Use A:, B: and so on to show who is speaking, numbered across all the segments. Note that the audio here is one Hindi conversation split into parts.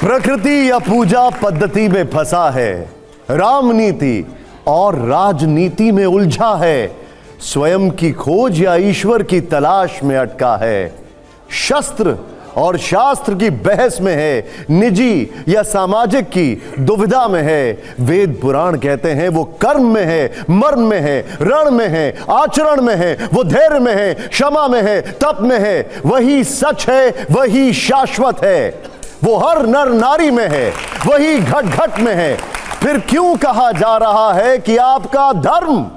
A: प्रकृति या पूजा पद्धति में फंसा है, रामनीति और राजनीति में उलझा है, स्वयं की खोज या ईश्वर की तलाश में अटका है, शस्त्र और शास्त्र की बहस में है, निजी या सामाजिक की दुविधा में है। वेद पुराण कहते हैं वो कर्म में है, मर्म में है, रण में है, आचरण में है, वो धैर्य में है, क्षमा में है, तप में है। वही सच है, वही शाश्वत है, वो हर नर नारी में है, वही घट घट में है। फिर क्यों कहा जा रहा है कि आपका धर्म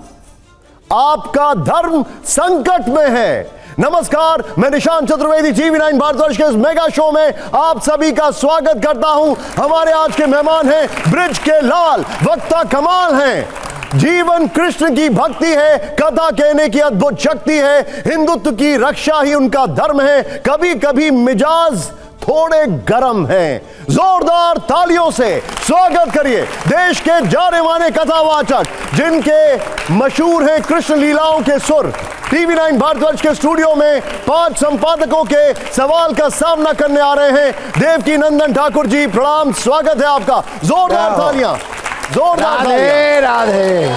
A: संकट में है? नमस्कार, मैं निशांत चतुर्वेदी TV9 भारतवर्ष के इस मेगा शो में आप सभी का स्वागत करता हूं। हमारे आज के मेहमान हैं ब्रिज के लाल, वक्ता कमाल हैं। जीवन कृष्ण की भक्ति है, कथा कहने की अद्भुत शक्ति है, हिंदुत्व की रक्षा ही उनका धर्म है। कभी कभी मिजाज थोड़े गर्म हैं। जोरदार तालियों से स्वागत करिए देश के जाने माने कथावाचक, जिनके मशहूर हैं कृष्ण लीलाओं के सुर। TV9 भारतवर्ष के स्टूडियो में 5 संपादकों के सवाल का सामना करने आ रहे हैं देवकी नंदन ठाकुर जी। प्रणाम, स्वागत है आपका। जोरदार तालियां, जोरदार तालियां।
B: राधे।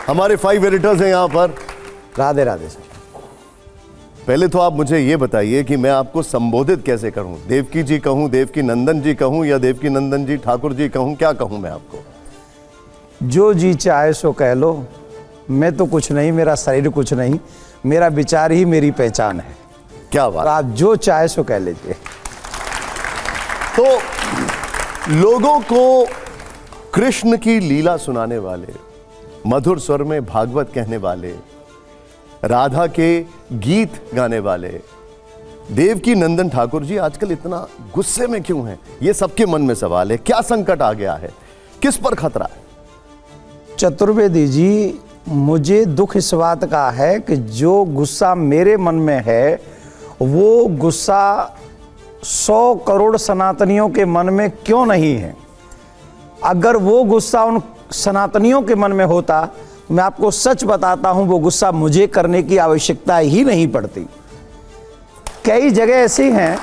A: हमारे 5 एडिटर्स हैं यहां पर।
B: राधे राधे सर।
A: पहले तो आप मुझे ये बताइए कि मैं आपको संबोधित कैसे करूं? देवकी जी कहूं, देवकी नंदन जी कहूं, या देवकी नंदन जी ठाकुर जी कहूं? क्या कहूं मैं आपको?
B: जो जी चाहे सो कह लो। मैं तो कुछ नहीं, मेरा शरीर कुछ नहीं, मेरा विचार ही मेरी पहचान है।
A: क्या बात।
B: आप जो चाहे सो कह लीजिए।
A: तो लोगों को कृष्ण की लीला सुनाने वाले, मधुर स्वर में भागवत कहने वाले, राधा के गीत गाने वाले देवकी नंदन ठाकुर जी आजकल इतना गुस्से में क्यों हैं? ये सबके मन में सवाल है। क्या संकट आ गया है? किस पर खतरा है?
B: चतुर्वेदी जी, मुझे दुख इस बात का है कि जो गुस्सा मेरे मन में है वो गुस्सा 100 करोड़ सनातनियों के मन में क्यों नहीं है। अगर वो गुस्सा उन सनातनियों के मन में होता, मैं आपको सच बताता हूं, वो गुस्सा मुझे करने की आवश्यकता ही नहीं पड़ती। कई जगह ऐसी हैं।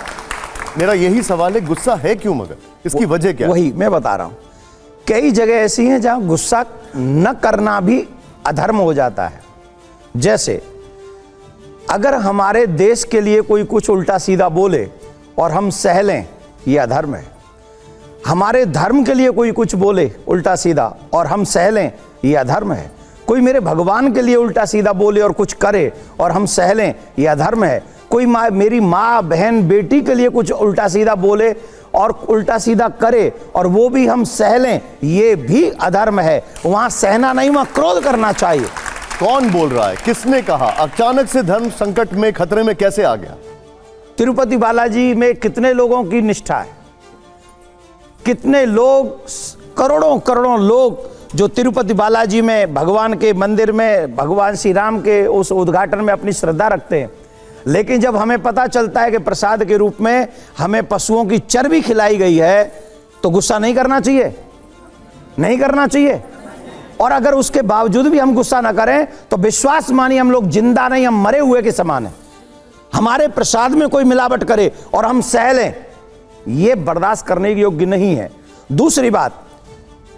A: मेरा यही सवाल है, गुस्सा है क्यों, मगर इसकी वजह क्या?
B: वही मैं बता रहा हूं। कई जगह ऐसी हैं जहां गुस्सा न करना भी अधर्म हो जाता है। जैसे अगर हमारे देश के लिए कोई कुछ उल्टा सीधा बोले और हम सह लें, यह अधर्म है। हमारे धर्म के लिए कोई कुछ बोले उल्टा सीधा और हम सह लें, यह अधर्म है। कोई मेरे भगवान के लिए उल्टा सीधा बोले और कुछ करे और हम सह लें, यह अधर्म है। कोई मेरी माँ, बहन, बेटी के लिए कुछ उल्टा सीधा बोले और उल्टा सीधा करे और वो भी हम सह लें, ये भी अधर्म है। वहां सहना नहीं, वहां क्रोध करना चाहिए।
A: कौन बोल रहा है? किसने कहा? अचानक से धर्म संकट में, खतरे में कैसे आ गया?
B: तिरुपति बालाजी में कितने लोगों की निष्ठा है, कितने लोग, करोड़ों करोड़ों लोग जो तिरुपति बालाजी में भगवान के मंदिर में भगवान श्री राम के उस उद्घाटन में अपनी श्रद्धा रखते हैं। लेकिन जब हमें पता चलता है कि प्रसाद के रूप में हमें पशुओं की चर्बी खिलाई गई है, तो गुस्सा नहीं करना चाहिए, नहीं करना चाहिए। और अगर उसके बावजूद भी हम गुस्सा ना करें तो विश्वास मानिए हम लोग जिंदा नहीं, हम मरे हुए के समान हैं। हमारे प्रसाद में कोई मिलावट करे और हम सह लें, यह बर्दाश्त करने के योग्य नहीं है। दूसरी बात,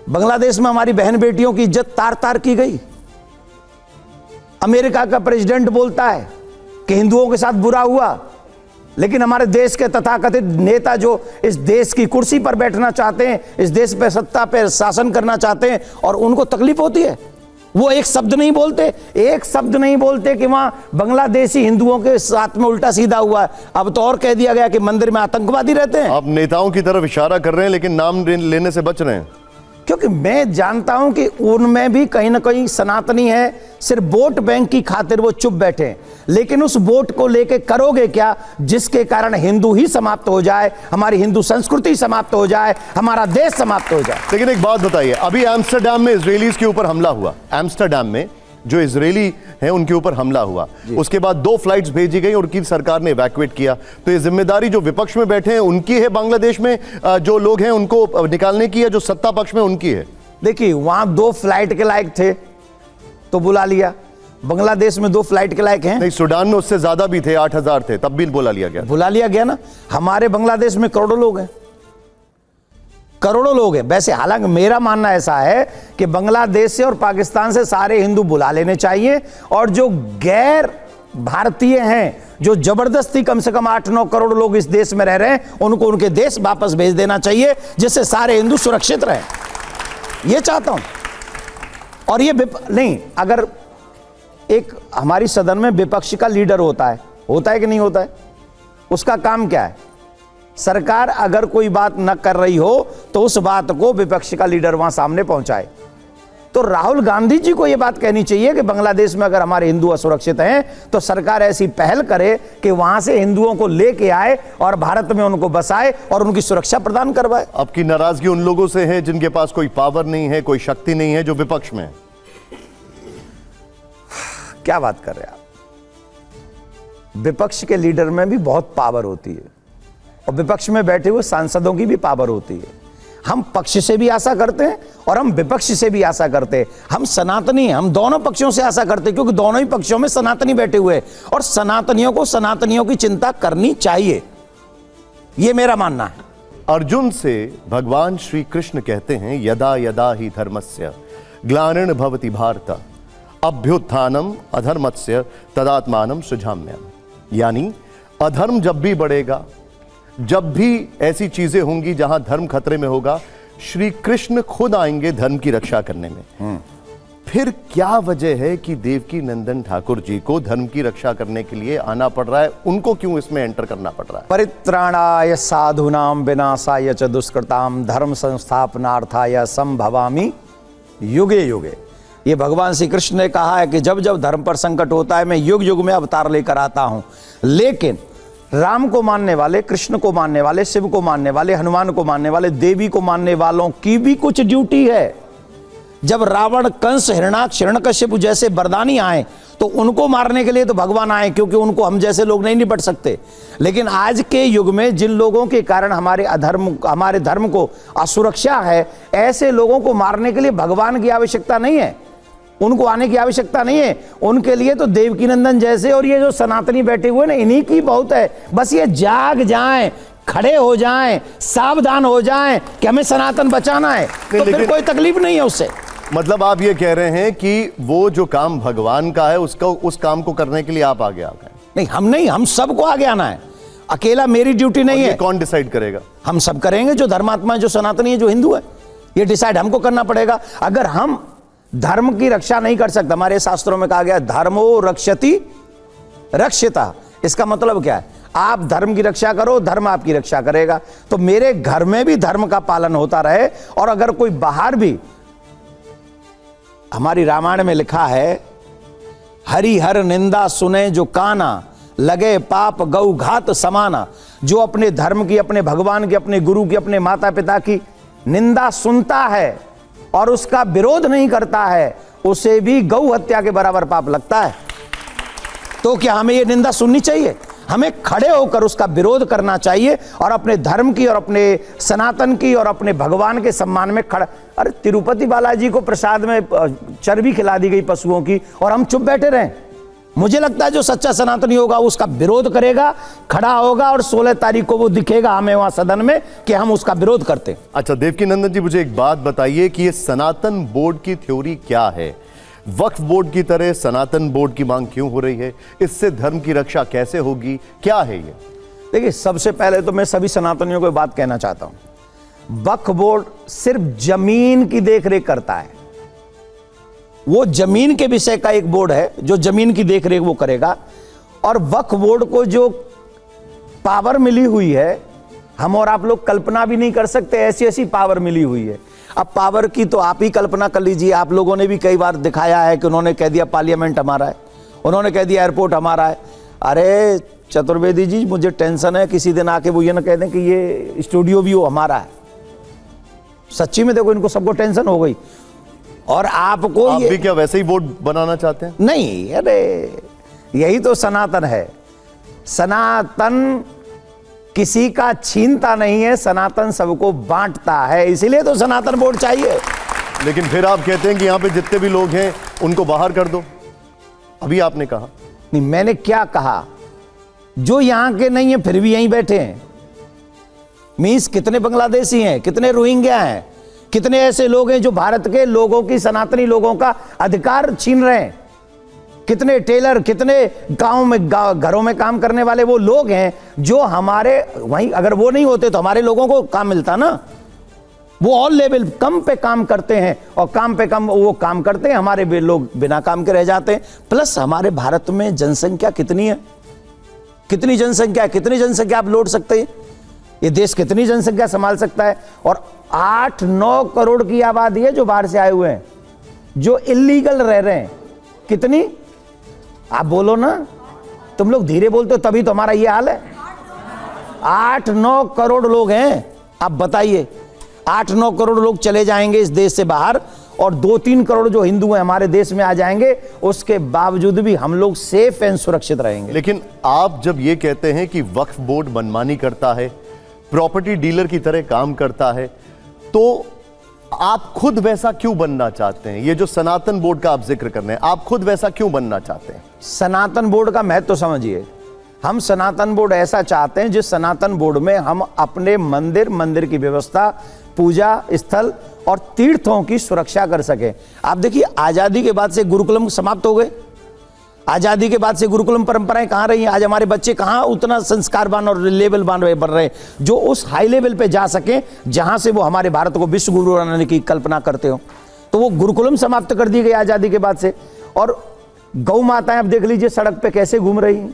B: बांग्लादेश में हमारी बहन बेटियों की इज्जत तार तार की गई। अमेरिका का प्रेसिडेंट बोलता है कि हिंदुओं के साथ बुरा हुआ, लेकिन हमारे देश के तथाकथित नेता जो इस देश की कुर्सी पर बैठना चाहते हैं, इस देश पे सत्ता पे शासन करना चाहते हैं, और उनको तकलीफ होती है, वो एक शब्द नहीं बोलते, एक शब्द नहीं बोलते कि वहां बांग्लादेशी हिंदुओं के साथ में उल्टा सीधा हुआ है। अब तो और कह दिया गया कि मंदिर में आतंकवादी रहते हैं।
A: आप नेताओं की तरफ इशारा कर रहे हैं, लेकिन नाम लेने से बच रहे हैं।
B: क्योंकि मैं जानता हूं कि उनमें भी कहीं ना कहीं सनातनी है, सिर्फ वोट बैंक की खातिर वो चुप बैठे हैं। लेकिन उस वोट को लेके करोगे क्या जिसके कारण हिंदू ही समाप्त हो जाए, हमारी हिंदू संस्कृति समाप्त हो जाए, हमारा देश समाप्त हो जाए।
A: लेकिन एक बात बताइए, अभी एम्स्टरडैम में इजरायलीज के ऊपर हमला हुआ, एम्स्टरडैम में जो इजरायली हैं उनके ऊपर हमला हुआ, उसके बाद 2 फ्लाइट्स भेजी गई और उनकी सरकार ने इवैक्यूएट किया। तो ये जिम्मेदारी जो विपक्ष में बैठे हैं उनकी है, बांग्लादेश में जो लोग हैं उनको निकालने की है, जो सत्ता पक्ष में उनकी है?
B: देखिए, वहां 2 फ्लाइट के लायक थे तो बुला लिया, बांग्लादेश में 2 फ्लाइट के लायक हैं।
A: नहीं, सूडान में उससे ज्यादा भी थे, 8,000 थे, तब भी बुला लिया गया।
B: बुला लिया गया ना। हमारे बांग्लादेश में करोड़ों लोग हैं, करोड़ों लोग हैं। वैसे हालांकि मेरा मानना ऐसा है कि बांग्लादेश से और पाकिस्तान से सारे हिंदू बुला लेने चाहिए, और जो गैर भारतीय हैं, जो जबरदस्ती कम से कम 8-9 करोड़ लोग इस देश में रह रहे हैं, उनको उनके देश वापस भेज देना चाहिए, जिससे सारे हिंदू सुरक्षित रहें। ये चाहता हूं। और ये नहीं, अगर एक हमारी सदन में विपक्ष का लीडर होता है कि नहीं होता है, उसका काम क्या है? सरकार अगर कोई बात न कर रही हो तो उस बात को विपक्ष का लीडर वहां सामने पहुंचाए। तो राहुल गांधी जी को यह बात कहनी चाहिए कि बांग्लादेश में अगर हमारे हिंदू असुरक्षित हैं तो सरकार ऐसी पहल करे कि वहां से हिंदुओं को लेके आए और भारत में उनको बसाए और उनकी सुरक्षा प्रदान करवाए।
A: आपकी नाराजगी उन लोगों से है जिनके पास कोई पावर नहीं है, कोई शक्ति नहीं है, जो विपक्ष में है।
B: क्या बात कर रहे हैं आप? विपक्ष के लीडर में भी बहुत पावर होती है, और विपक्ष में बैठे हुए सांसदों की भी पावर होती है। हम पक्ष से भी आशा करते हैं और हम विपक्ष से भी आशा करते हैं। हम सनातनी हैं, हम दोनों पक्षों से आशा करते हैं, क्योंकि दोनों ही पक्षों में सनातनी बैठे हुए हैं, और सनातनियों को सनातनियों की चिंता करनी चाहिए। यह मेरा मानना है।
A: अर्जुन से भगवान श्री कृष्ण कहते हैं, यदा यदा ही धर्मस्य ग्लानिर् भवति भारत अभ्युत्थानम अधर्मस्य तदात्मानम सृजाम्यहम्। यानी अधर्म जब भी बढ़ेगा, जब भी ऐसी चीजें होंगी जहां धर्म खतरे में होगा, श्री कृष्ण खुद आएंगे धर्म की रक्षा करने में। फिर क्या वजह है कि देवकी नंदन ठाकुर जी को धर्म की रक्षा करने के लिए आना पड़ रहा है? उनको क्यों इसमें एंटर करना पड़ रहा है?
B: परित्राणाय साधूनां विनाशाय च दुष्कृतां धर्म संस्थापनार्थाय संभवामि युगे युगे। ये भगवान श्री कृष्ण ने कहा है कि जब जब धर्म पर संकट होता है, मैं युग युग में अवतार लेकर आता हूं। लेकिन राम को मानने वाले, कृष्ण को मानने वाले, शिव को मानने वाले, हनुमान को मानने वाले, देवी को मानने वालों की भी कुछ ड्यूटी है। जब रावण, कंस, हिरण्याक्ष, हिरण्यकश्यप जैसे बरदानी आए तो उनको मारने के लिए तो भगवान आए, क्योंकि उनको हम जैसे लोग नहीं निपट सकते। लेकिन आज के युग में जिन लोगों के कारण हमारे धर्म को असुरक्षा है, ऐसे लोगों को मारने के लिए भगवान की आवश्यकता नहीं है, उनको आने की आवश्यकता नहीं है। उनके लिए तो देवकी नंदन जैसे और ये जो सनातनी बैठे हुए ना, इन्हीं की बहुत है। बस ये जाग जाएं, खड़े हो जाएं, सावधान हो जाएं कि हमें सनातन बचाना है, तो फिर कोई तकलीफ नहीं है उससे।
A: मतलब आप ये कह रहे हैं कि वो जो काम भगवान का है, उस काम को करने के लिए आप आगे आ गए?
B: नहीं, हम सबको आगे आना है। अकेला मेरी ड्यूटी नहीं है।
A: कौन डिसाइड करेगा?
B: हम सब करेंगे, जो धर्मात्मा, जो सनातनी है, जो हिंदू है, ये डिसाइड हमको करना पड़ेगा। अगर हम धर्म की रक्षा नहीं कर सकते, हमारे शास्त्रों में कहा गया धर्मो रक्षति रक्षिता। इसका मतलब क्या है? आप धर्म की रक्षा करो, धर्म आपकी रक्षा करेगा। तो मेरे घर में भी धर्म का पालन होता रहे, और अगर कोई बाहर भी, हमारी रामायण में लिखा है, हरि हर निंदा सुने जो काना, लगे पाप गौ घात समाना। जो अपने धर्म की, अपने भगवान की, अपने गुरु की, अपने माता पिता की निंदा सुनता है और उसका विरोध नहीं करता है, उसे भी गौ हत्या के बराबर पाप लगता है। तो क्या हमें यह निंदा सुननी चाहिए? हमें खड़े होकर उसका विरोध करना चाहिए और अपने धर्म की और अपने सनातन की और अपने भगवान के सम्मान में खड़ा। अरे तिरुपति बालाजी को प्रसाद में चर्बी खिला दी गई पशुओं की, और हम चुप बैठे रहे? मुझे लगता है जो सच्चा सनातनी होगा उसका विरोध करेगा, खड़ा होगा, और 16 तारीख को वो दिखेगा हमें वहां सदन में कि हम उसका विरोध करते।
A: अच्छा देवकी नंदन जी, मुझे एक बात बताइए कि ये सनातन बोर्ड की थ्योरी क्या है? वक्फ बोर्ड की तरह सनातन बोर्ड की मांग क्यों हो रही है? इससे धर्म की रक्षा कैसे होगी? क्या है ये?
B: देखिए, सबसे पहले तो मैं सभी सनातनियों को बात कहना चाहता हूं, वक्फ बोर्ड सिर्फ जमीन की देखरेख करता है। वो जमीन के विषय का एक बोर्ड है जो जमीन की देखरेख वो करेगा, और वक्फ बोर्ड को जो पावर मिली हुई है, हम और आप लोग कल्पना भी नहीं कर सकते, ऐसी ऐसी पावर मिली हुई है। अब पावर की तो आप ही कल्पना कर लीजिए। आप लोगों ने भी कई बार दिखाया है कि उन्होंने कह दिया पार्लियामेंट हमारा है, उन्होंने कह दिया एयरपोर्ट हमारा है। अरे चतुर्वेदी जी, मुझे टेंशन है किसी दिन आके वो ये ना कह दें कि ये स्टूडियो भी वो हमारा है। सच्ची में देखो, इनको सबको टेंशन हो गई। और आपको
A: आप भी क्या वैसे ही बोर्ड बनाना चाहते हैं?
B: नहीं, अरे यही तो सनातन है। सनातन किसी का छीनता नहीं है, सनातन सबको बांटता है, इसीलिए तो सनातन बोर्ड चाहिए।
A: लेकिन फिर आप कहते हैं कि यहां पे जितने भी लोग हैं उनको बाहर कर दो। अभी आपने कहा।
B: नहीं, मैंने क्या कहा? जो यहां के नहीं है फिर भी यहीं बैठे हैं। मीन्स कितने बांग्लादेशी हैं, कितने रोहिंग्या हैं, कितने ऐसे लोग हैं जो भारत के लोगों की, सनातनी लोगों का अधिकार छीन रहे हैं। कितने टेलर, कितने गांव में घरों में काम करने वाले वो लोग हैं जो हमारे वहीं, अगर वो नहीं होते तो हमारे लोगों को काम मिलता ना। वो ऑल लेवल कम पे काम करते हैं और काम पे कम वो काम करते हैं, हमारे लोग बिना काम के रह जाते हैं। प्लस हमारे भारत में जनसंख्या कितनी है, कितनी जनसंख्या है, कितनी जनसंख्या आप लौट सकते हैं? ये देश कितनी जनसंख्या संभाल सकता है? और 8-9 करोड़ की आबादी है जो बाहर से आए हुए हैं, जो इलीगल रह रहे हैं। कितनी? आप बोलो ना, तुम लोग धीरे बोलते हो तभी तो हमारा ये हाल है। 8-9 करोड़ लोग हैं। आप बताइए, 8-9 करोड़ लोग चले जाएंगे इस देश से बाहर और 2-3 करोड़ जो हिंदू हैं हमारे देश में आ जाएंगे, उसके बावजूद भी हम लोग सेफ एंड सुरक्षित रहेंगे।
A: लेकिन आप जब ये कहते हैं कि वक्फ बोर्ड मनमानी करता है, प्रॉपर्टी डीलर की तरह काम करता है, तो आप खुद वैसा क्यों बनना चाहते हैं? ये जो सनातन बोर्ड का आप जिक्र कर रहे हैं, आप खुद वैसा क्यों बनना चाहते हैं?
B: सनातन बोर्ड का महत्व तो समझिए। हम सनातन बोर्ड ऐसा चाहते हैं जिस सनातन बोर्ड में हम अपने मंदिर की व्यवस्था, पूजा स्थल और तीर्थों की सुरक्षा कर सके। आप देखिए, आजादी के बाद से गुरुकुलम समाप्त हो गए। आजादी के बाद से गुरुकुलम परंपराएं कहां रही हैं? आज हमारे बच्चे कहां उतना संस्कारवान और लेवल बन रहे जो उस हाई लेवल पे जा सके जहां से वो हमारे भारत को विश्व गुरु बनाने की कल्पना करते हो। तो वो गुरुकुलम समाप्त कर दी गई आजादी के बाद से। और गौ माताएं अब देख लीजिए सड़क पे कैसे घूम रही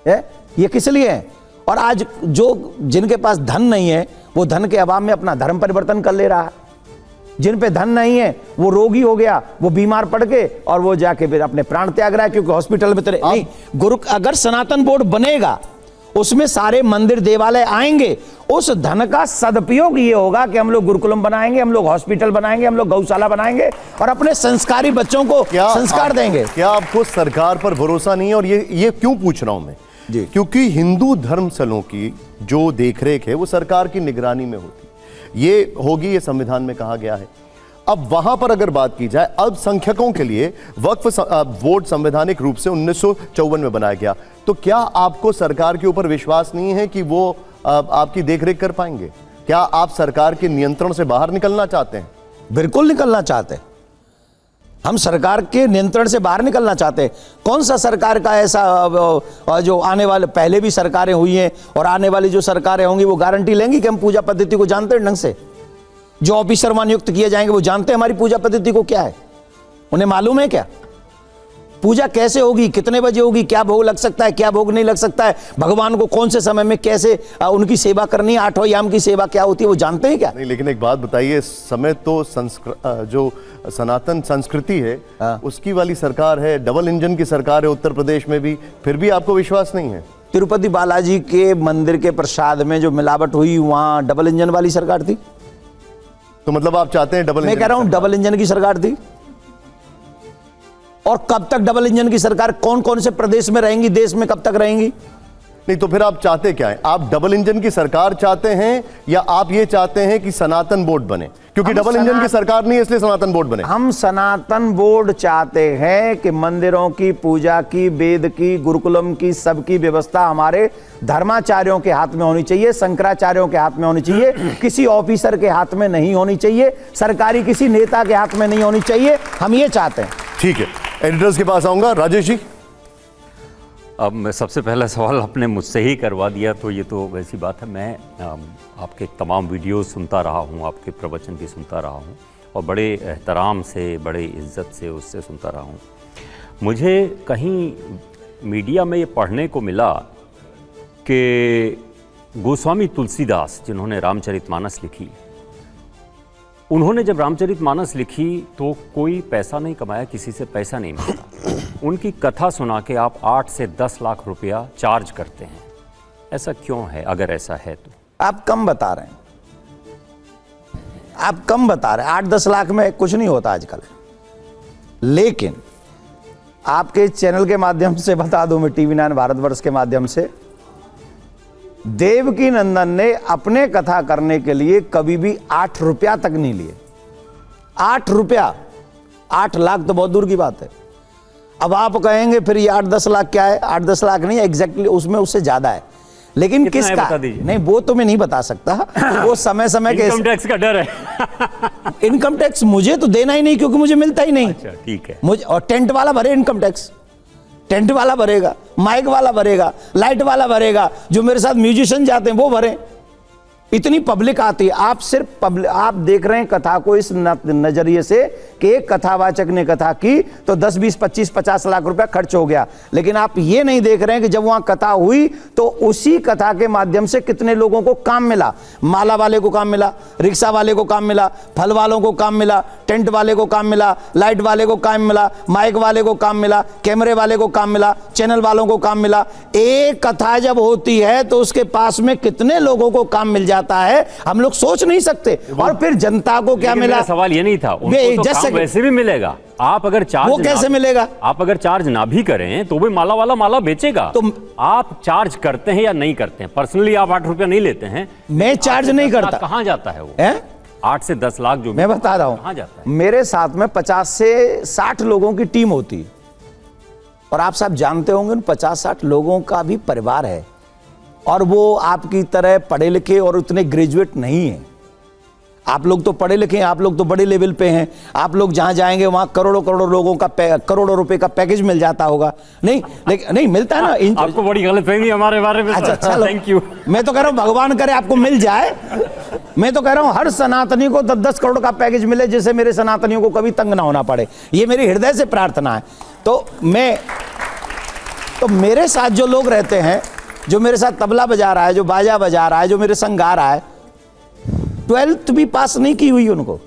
B: है। ये किस लिए है? और आज जो जिनके पास धन नहीं है वो धन के अभाव में अपना धर्म परिवर्तन कर ले रहा है। जिन पे धन नहीं है वो रोगी हो गया, वो बीमार पड़ के और वो जाके फिर अपने प्राण त्याग रहा है क्योंकि हॉस्पिटल में तो नहीं। गुरु अगर सनातन बोर्ड बनेगा उसमें सारे मंदिर देवालय आएंगे, उस धन का सदुपयोग ये होगा कि हम लोग गुरुकुलम बनाएंगे, हम लोग हॉस्पिटल बनाएंगे, हम लोग गौशाला बनाएंगे और अपने संस्कारी बच्चों को संस्कार देंगे।
A: क्या आपको सरकार पर भरोसा नहीं है? और ये क्यों पूछ रहा हूं मैं
B: जी,
A: क्योंकि हिंदू धर्मस्थलों की जो देखरेख है वो सरकार की निगरानी में होती है। ये होगी, ये संविधान में कहा गया है। अब वहां पर अगर बात की जाए, अल्पसंख्यकों के लिए वक्फ बोर्ड संवैधानिक रूप से 1954 में बनाया गया, तो क्या आपको सरकार के ऊपर विश्वास नहीं है कि वो आपकी देखरेख कर पाएंगे? क्या आप सरकार के नियंत्रण से बाहर निकलना चाहते हैं?
B: बिल्कुल निकलना चाहते हैं। हम सरकार के नियंत्रण से बाहर निकलना चाहते हैं। कौन सा सरकार का ऐसा जो आने वाले, पहले भी सरकारें हुई हैं और आने वाली जो सरकारें होंगी वो गारंटी लेंगी कि हम पूजा पद्धति को जानते हैं ढंग से? जो ऑफिसर वहां नियुक्त किए जाएंगे वो जानते हैं हमारी पूजा पद्धति को क्या है? उन्हें मालूम है क्या पूजा कैसे होगी, कितने बजे होगी, क्या भोग लग सकता है, क्या भोग नहीं लग सकता है, भगवान को कौन से समय में कैसे उनकी सेवा करनी है, 8वें याम की सेवा क्या होती है, वो जानते हैं क्या?
A: नहीं, लेकिन एक बात बताइए, इस समय तो जो सनातन संस्कृति है उसकी वाली सरकार है, डबल इंजन की सरकार है उत्तर प्रदेश में भी, फिर भी आपको विश्वास नहीं है?
B: तिरुपति बालाजी के मंदिर के प्रसाद में जो मिलावट हुई वहां डबल इंजन वाली सरकार थी।
A: तो मतलब आप चाहते हैं डबल इंजन?
B: मैं कह रहा हूं डबल इंजन की सरकार थी। और कब तक डबल इंजन की सरकार, कौन कौन से प्रदेश में रहेंगी, देश में कब तक रहेंगी?
A: नहीं, तो फिर आप चाहते क्या है? आप डबल इंजन की सरकार चाहते हैं या आप ये चाहते हैं कि सनातन बोर्ड बने? क्योंकि डबल इंजन की सरकार नहीं है इसलिए सनातन बोर्ड बने।
B: हम सनातन बोर्ड चाहते हैं कि मंदिरों की, पूजा की, वेद की, गुरुकुलम की, सबकी व्यवस्था हमारे धर्माचार्यों के हाथ में होनी चाहिए, शंकराचार्यों के हाथ में होनी चाहिए, किसी ऑफिसर के हाथ में नहीं होनी चाहिए, सरकारी किसी नेता के हाथ में नहीं होनी चाहिए। हम ये चाहते हैं।
A: ठीक है, एडिटर्स के पास आऊंगा। राजेश जी,
C: अब मैं सबसे पहला सवाल आपने मुझसे ही करवा दिया, तो ये तो वैसी बात है। मैं आपके तमाम वीडियो सुनता रहा हूँ, आपके प्रवचन भी सुनता रहा हूँ और बड़े एहतराम से, बड़े इज्जत से उससे सुनता रहा हूँ। मुझे कहीं मीडिया में ये पढ़ने को मिला कि गोस्वामी तुलसीदास, जिन्होंने रामचरितमानस लिखी, उन्होंने जब रामचरितमानस लिखी तो कोई पैसा नहीं कमाया, किसी से पैसा नहीं मिला। उनकी कथा सुना के आप 8 से 10 लाख रुपया चार्ज करते हैं, ऐसा क्यों है? अगर ऐसा है तो
B: आप कम बता रहे हैं, आप कम बता रहे हैं। 8-10 लाख में कुछ नहीं होता आजकल। लेकिन आपके चैनल के माध्यम से बता दूं, मैं TV9 भारतवर्ष के माध्यम से, देवकी नंदन ने अपने कथा करने के लिए कभी भी 8 रुपया तक नहीं लिए। 8 रुपया, 8 लाख तो बहुत दूर की बात है। अब आप कहेंगे फिर ये 8-10 लाख क्या है? 8-10 लाख नहीं, एग्जैक्टली उसमें उससे ज्यादा है, लेकिन
C: कितना है
B: किसका?
C: बता दीजिए।
B: नहीं, वो तो मैं नहीं बता सकता, वो समय समय के
C: इनकम टैक्स का डर है।
B: इनकम टैक्स मुझे तो देना ही नहीं, क्योंकि मुझे मिलता ही नहीं।
C: अच्छा, ठीक है।
B: मुझे, और टेंट वाला भरे इनकम टैक्स, टेंट वाला भरेगा, माइक वाला भरेगा, लाइट वाला भरेगा, जो मेरे साथ म्यूजिशियन जाते हैं वो भरे। इतनी पब्लिक आती है, आप सिर्फ पब्लिक, आप देख रहे हैं कथा को इस नजरिए से कि एक कथावाचक ने कथा की तो 10, 20, 25, 50 लाख रुपया खर्च हो गया, लेकिन आप ये नहीं देख रहे हैं कि जब वहां कथा हुई तो उसी कथा के माध्यम से कितने लोगों को काम मिला। माला वाले को काम मिला, रिक्शा वाले को काम मिला, फल वालों को काम मिला, टेंट वाले को काम मिला, लाइट वाले को काम मिला, माइक वाले को काम मिला, कैमरे वाले को काम मिला, चैनल वालों को काम मिला। एक कथा जब होती है तो उसके पास में कितने लोगों को काम मिल जाता है, हम लोग सोच नहीं सकते। और फिर जनता को क्या मिला?
C: सवाल ये नहीं था, उनको तो काम वैसे भी मिलेगा। आप अगर चार्ज,
B: वो कैसे मिलेगा?
C: आप अगर चार्ज ना भी करें तो भी माला वाला माला बेचेगा। तो आप चार्ज करते हैं या नहीं करते हैं? पर्सनली आप 8 रुपया नहीं लेते हैं?
B: मैं चार्ज नहीं करता।
C: कहाँ जाता है वो? 8 से 10 लाख जो
B: मैं बता रहा हूं,
C: कहाँ जाता है?
B: मेरे साथ में 50 से 60 लोगों की टीम होती है, और आप सब जानते होंगे उन 50-60 लोगों का भी परिवार है, और वो आपकी तरह पढ़े लिखे और उतने ग्रेजुएट नहीं है। आप लोग तो पढ़े लिखे हैं, आप लोग तो बड़े लेवल पे हैं, आप लोग जहां जाएंगे वहां करोड़ों करोड़ों लोगों का करोड़ों रुपए का पैकेज मिल जाता होगा। नहीं, लेकिन नहीं मिलता है ना।
C: आपको बड़ी गलतफहमी हमारे बारे में।
B: अच्छा, चलो,
C: थैंक यू।
B: मैं तो कह रहा हूं भगवान करे आपको मिल जाए। मैं तो कह रहा हूं हर सनातनी को 10-10 करोड़ का पैकेज मिले, जिससे मेरे सनातनियों को कभी तंग ना होना पड़े। ये मेरी हृदय से प्रार्थना है। तो मेरे साथ जो लोग रहते हैं, जो मेरे साथ तबला बजा रहा है, जो बाजा बजा रहा है, जो मेरे संग गा रहा है, 12th भी पास नहीं की हुई उनको,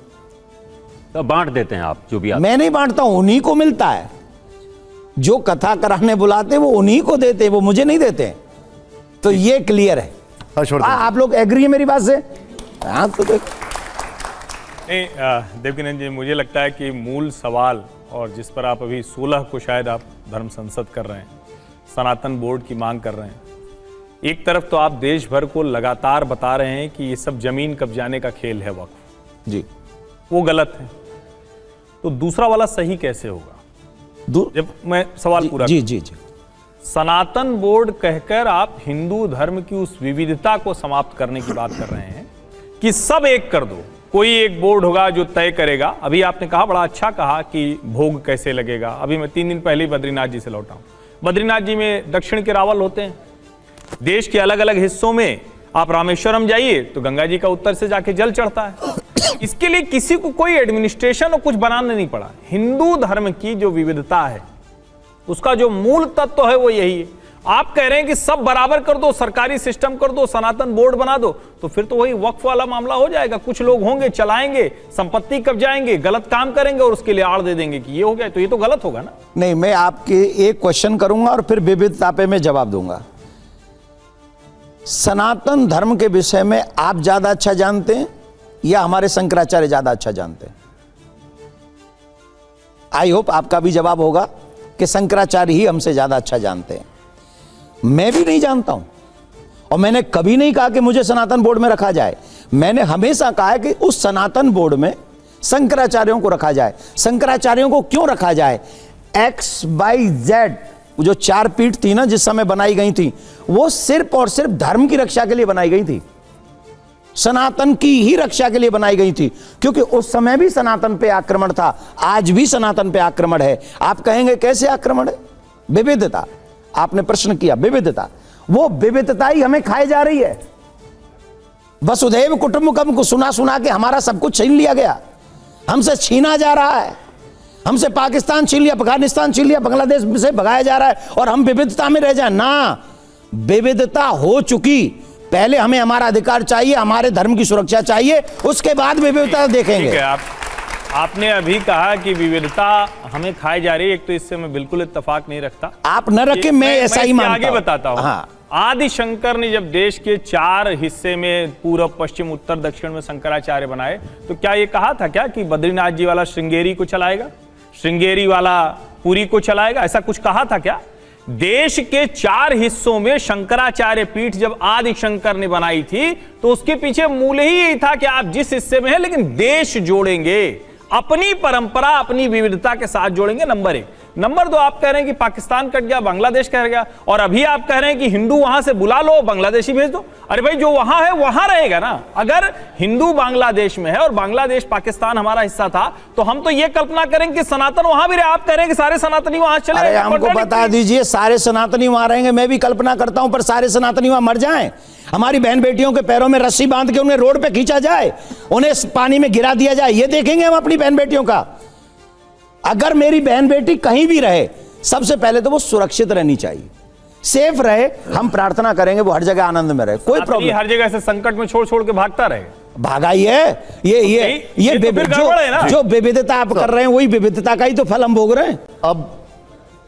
C: तो बांट देते हैं आप जो भी?
B: मैं नहीं बांटता हूं, उन्हीं को मिलता है। जो कथा कराने बुलाते वो उन्हीं को देते, वो मुझे नहीं देते। तो ये क्लियर है। आप लोग एग्री है मेरी बात से? हाँ, तो
D: नहीं देवकीनंदन जी, मुझे लगता है कि मूल सवाल, और जिस पर आप अभी 16 को शायद आप धर्म संसद कर रहे हैं, सनातन बोर्ड की मांग कर रहे हैं। एक तरफ तो आप देश भर को लगातार बता रहे हैं कि ये सब जमीन कब्जाने का खेल है, वक्फ
B: जी,
D: वो गलत है, तो दूसरा वाला सही कैसे होगा? जब मैं सवाल पूरा
B: जी जी जी,
D: सनातन बोर्ड कहकर आप हिंदू धर्म की उस विविधता को समाप्त करने की बात कर रहे हैं कि सब एक कर दो, कोई एक बोर्ड होगा जो तय करेगा। अभी आपने कहा, बड़ा अच्छा कहा कि भोग कैसे लगेगा। अभी मैं 3 दिन पहले ही बद्रीनाथ जी से लौटा हूं। बद्रीनाथ जी में दक्षिण के रावल होते हैं। देश के अलग अलग हिस्सों में आप रामेश्वरम जाइए तो गंगा जी का उत्तर से जाके जल चढ़ता है। इसके लिए किसी को कोई एडमिनिस्ट्रेशन और कुछ बनाना नहीं पड़ा। हिंदू धर्म की जो विविधता है, उसका जो मूल तत्व है वो यही है। आप कह रहे हैं कि सब बराबर कर दो, सरकारी सिस्टम कर दो, सनातन बोर्ड बना दो, तो फिर तो वही वक्फ वाला मामला हो जाएगा। कुछ लोग होंगे, चलाएंगे, संपत्ति कब्जाएंगे, गलत काम करेंगे और उसके लिए आड़ दे देंगे कि ये हो गया, तो ये तो गलत होगा ना।
B: नहीं, मैं आपके एक क्वेश्चन करूंगा और फिर विविधता पे मैं जवाब दूंगा। सनातन धर्म के विषय में आप ज्यादा अच्छा जानते हैं या हमारे शंकराचार्य ज्यादा अच्छा जानते हैं? आई होप आपका भी जवाब होगा कि शंकराचार्य ही हमसे ज्यादा अच्छा जानते हैं। मैं भी नहीं जानता हूं, और मैंने कभी नहीं कहा कि मुझे सनातन बोर्ड में रखा जाए। मैंने हमेशा कहा है कि उस सनातन बोर्ड में शंकराचार्यों को रखा जाए। शंकराचार्यों को क्यों रखा जाए? XYZ जो 4 पीठ थी ना, जिस समय बनाई गई थी, वो सिर्फ और सिर्फ धर्म की रक्षा के लिए बनाई गई थी, सनातन की ही रक्षा के लिए बनाई गई थी। क्योंकि उस समय भी सनातन पे आक्रमण था, आज भी सनातन पे आक्रमण है। आप कहेंगे कैसे आक्रमण है? विविधता, आपने प्रश्न किया, विविधता, वो विविधता ही हमें खाए जा रही है। वसुधैव कुटुंबकम को सुना सुना के हमारा सब कुछ छीन लिया गया, हमसे छीना जा रहा है। हमसे पाकिस्तान छीन लिया, अफगानिस्तान छीन लिया, बांग्लादेश से भगाया जा रहा है, और हम विविधता में रह जाए ना। विविधता हो चुकी, पहले हमें हमारा अधिकार चाहिए, हमारे धर्म की सुरक्षा चाहिए, उसके बाद विविधता देखेंगे।
D: ठीक है, आपने अभी कहा कि विविधता हमें खाई जा रही है, एक तो इससे मैं बिल्कुल इत्तेफाक नहीं रखता।
B: आप न रखें, मैं ऐसा ही मानता हूं।
D: आगे बताता हूं।
B: हाँ।
D: आदि शंकर ने जब देश के 4 हिस्से में, पूर्व, पश्चिम, उत्तर, दक्षिण में शंकराचार्य बनाए, तो क्या ये कहा था क्या कि बद्रीनाथ जी वाला श्रृंगेरी को चलाएगा, श्रृंगेरी वाला पुरी को चलाएगा? ऐसा कुछ कहा था क्या? देश के 4 हिस्सों में शंकराचार्य पीठ जब आदि शंकर ने बनाई थी, तो उसके पीछे मूल ही यही था कि आप जिस हिस्से में हैं, लेकिन देश जोड़ेंगे, अपनी परंपरा, अपनी विविधता के साथ जोड़ेंगे। नंबर 1। नंबर 2, आप कह रहे हैं कि पाकिस्तान कट गया, बांग्लादेश कट गया, और अभी आप कह रहे हैं कि हिंदू वहां से बुला लो, बांग्लादेशी भेज दो। अरे भाई, जो वहां है वहां रहेगा ना। अगर हिंदू बांग्लादेश में है और बांग्लादेश पाकिस्तान हमारा हिस्सा था, तो हम तो ये कल्पना करेंगे कि सनातन वहां भी रहे। आप कह रहे हैं कि सारे सनातनी वहां चले।
B: अरे हमको बता दीजिए, सारे सनातनी वहां रहेंगे, मैं भी कल्पना करता हूं, पर सारे सनातनी वहां मर जाएं। हमारी बहन बेटियों के पैरों में रस्सी बांध के उन्हें रोड पे खींचा जाए, उन्हें पानी में गिरा दिया जाए, ये देखेंगे हम अपनी बहन बेटियों का? अगर मेरी बहन बेटी कहीं भी रहे, सबसे पहले तो वो सुरक्षित रहनी चाहिए, सेफ रहे। हम प्रार्थना करेंगे वो हर जगह आनंद में रहे, कोई प्रॉब्लम।
D: हर जगह से संकट में छोड़ छोड़ के भागता रहे,
B: भागा ही है। जो विविधता आप कर रहे हैं, वही विविधता का ही तो फल हम भोग रहे हैं।
A: अब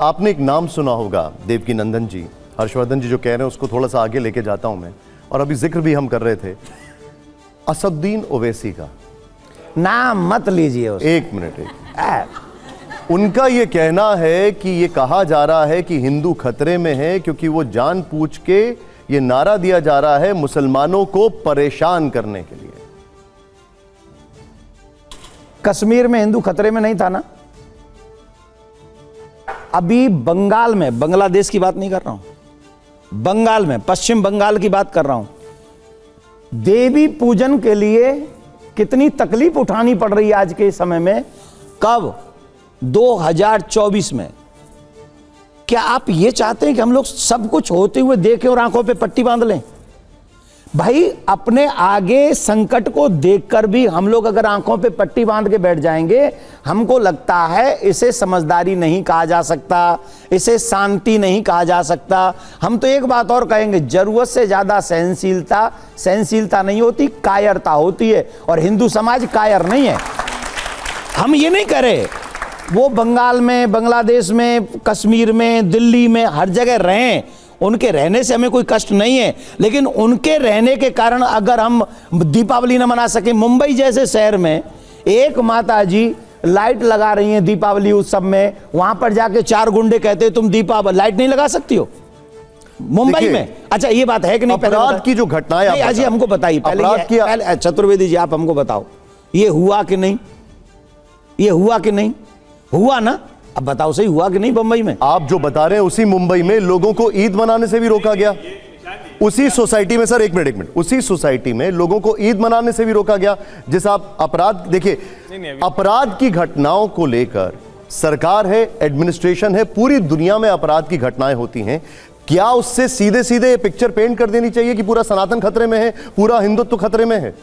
A: आपने एक नाम सुना होगा, देवकी नंदन जी। हर्षवर्धन जी जो कह रहे हैं उसको थोड़ा सा आगे लेके जाता हूं मैं, और अभी जिक्र भी हम कर रहे थे असदुद्दीन ओवैसी का।
B: नाम मत लीजिए उसे।
A: एक मिनट। उनका ये कहना है कि ये कहा जा रहा है कि हिंदू खतरे में है क्योंकि वो जानबूझ के ये नारा दिया जा रहा है मुसलमानों को परेशान करने के लिए।
B: कश्मीर में हिंदू खतरे में नहीं था ना? अभी बंगाल में, बांग्लादेश की बात नहीं कर रहा हूं, बंगाल में, पश्चिम बंगाल की बात कर रहा हूं, देवी पूजन के लिए कितनी तकलीफ उठानी पड़ रही है आज के समय में। कब? 2024 में। क्या आप ये चाहते हैं कि हम लोग सब कुछ होते हुए देखें और आंखों पे पट्टी बांध लें? भाई, अपने आगे संकट को देखकर भी हम लोग अगर आंखों पे पट्टी बांध के बैठ जाएंगे, हमको लगता है इसे समझदारी नहीं कहा जा सकता, इसे शांति नहीं कहा जा सकता। हम तो एक बात और कहेंगे, जरूरत से ज्यादा सहनशीलता नहीं होती, कायरता होती है, और हिंदू समाज कायर नहीं है। हम ये नहीं करे वो बंगाल में, बांग्लादेश में, कश्मीर में, दिल्ली में, हर जगह रहें, उनके रहने से हमें कोई कष्ट नहीं है, लेकिन उनके रहने के कारण अगर हम दीपावली न मना सके। मुंबई जैसे शहर में एक माता जी लाइट लगा रही हैं दीपावली उत्सव में, वहां पर जाके 4 गुंडे कहते तुम दीपावली लाइट नहीं लगा सकती हो मुंबई में। अच्छा, ये बात है कि नहीं?
A: अपराध की जो घटनाएं
B: अजी हमको बताइए पहले, चतुर्वेदी जी आप हमको बताओ, ये हुआ कि नहीं? ये हुआ कि नहीं? हुआ ना? अब बताओ सही, हुआ कि नहीं मुंबई में?
A: आप जो बता रहे हैं उसी मुंबई में लोगों को ईद मनाने से भी रोका गया। उसी सोसाइटी में, सर एक मिनट, उसी सोसाइटी में लोगों को ईद मनाने से भी रोका गया। जिस आप अपराध देखिए, अपराध की घटनाओं को लेकर सरकार है, एडमिनिस्ट्रेशन है, पूरी दुनिया में अपराध की घटनाएं होती हैं। क्या उससे सीधे सीधे पिक्चर पेंट कर देनी चाहिए कि पूरा सनातन खतरे में है, पूरा हिंदुत्व खतरे में है?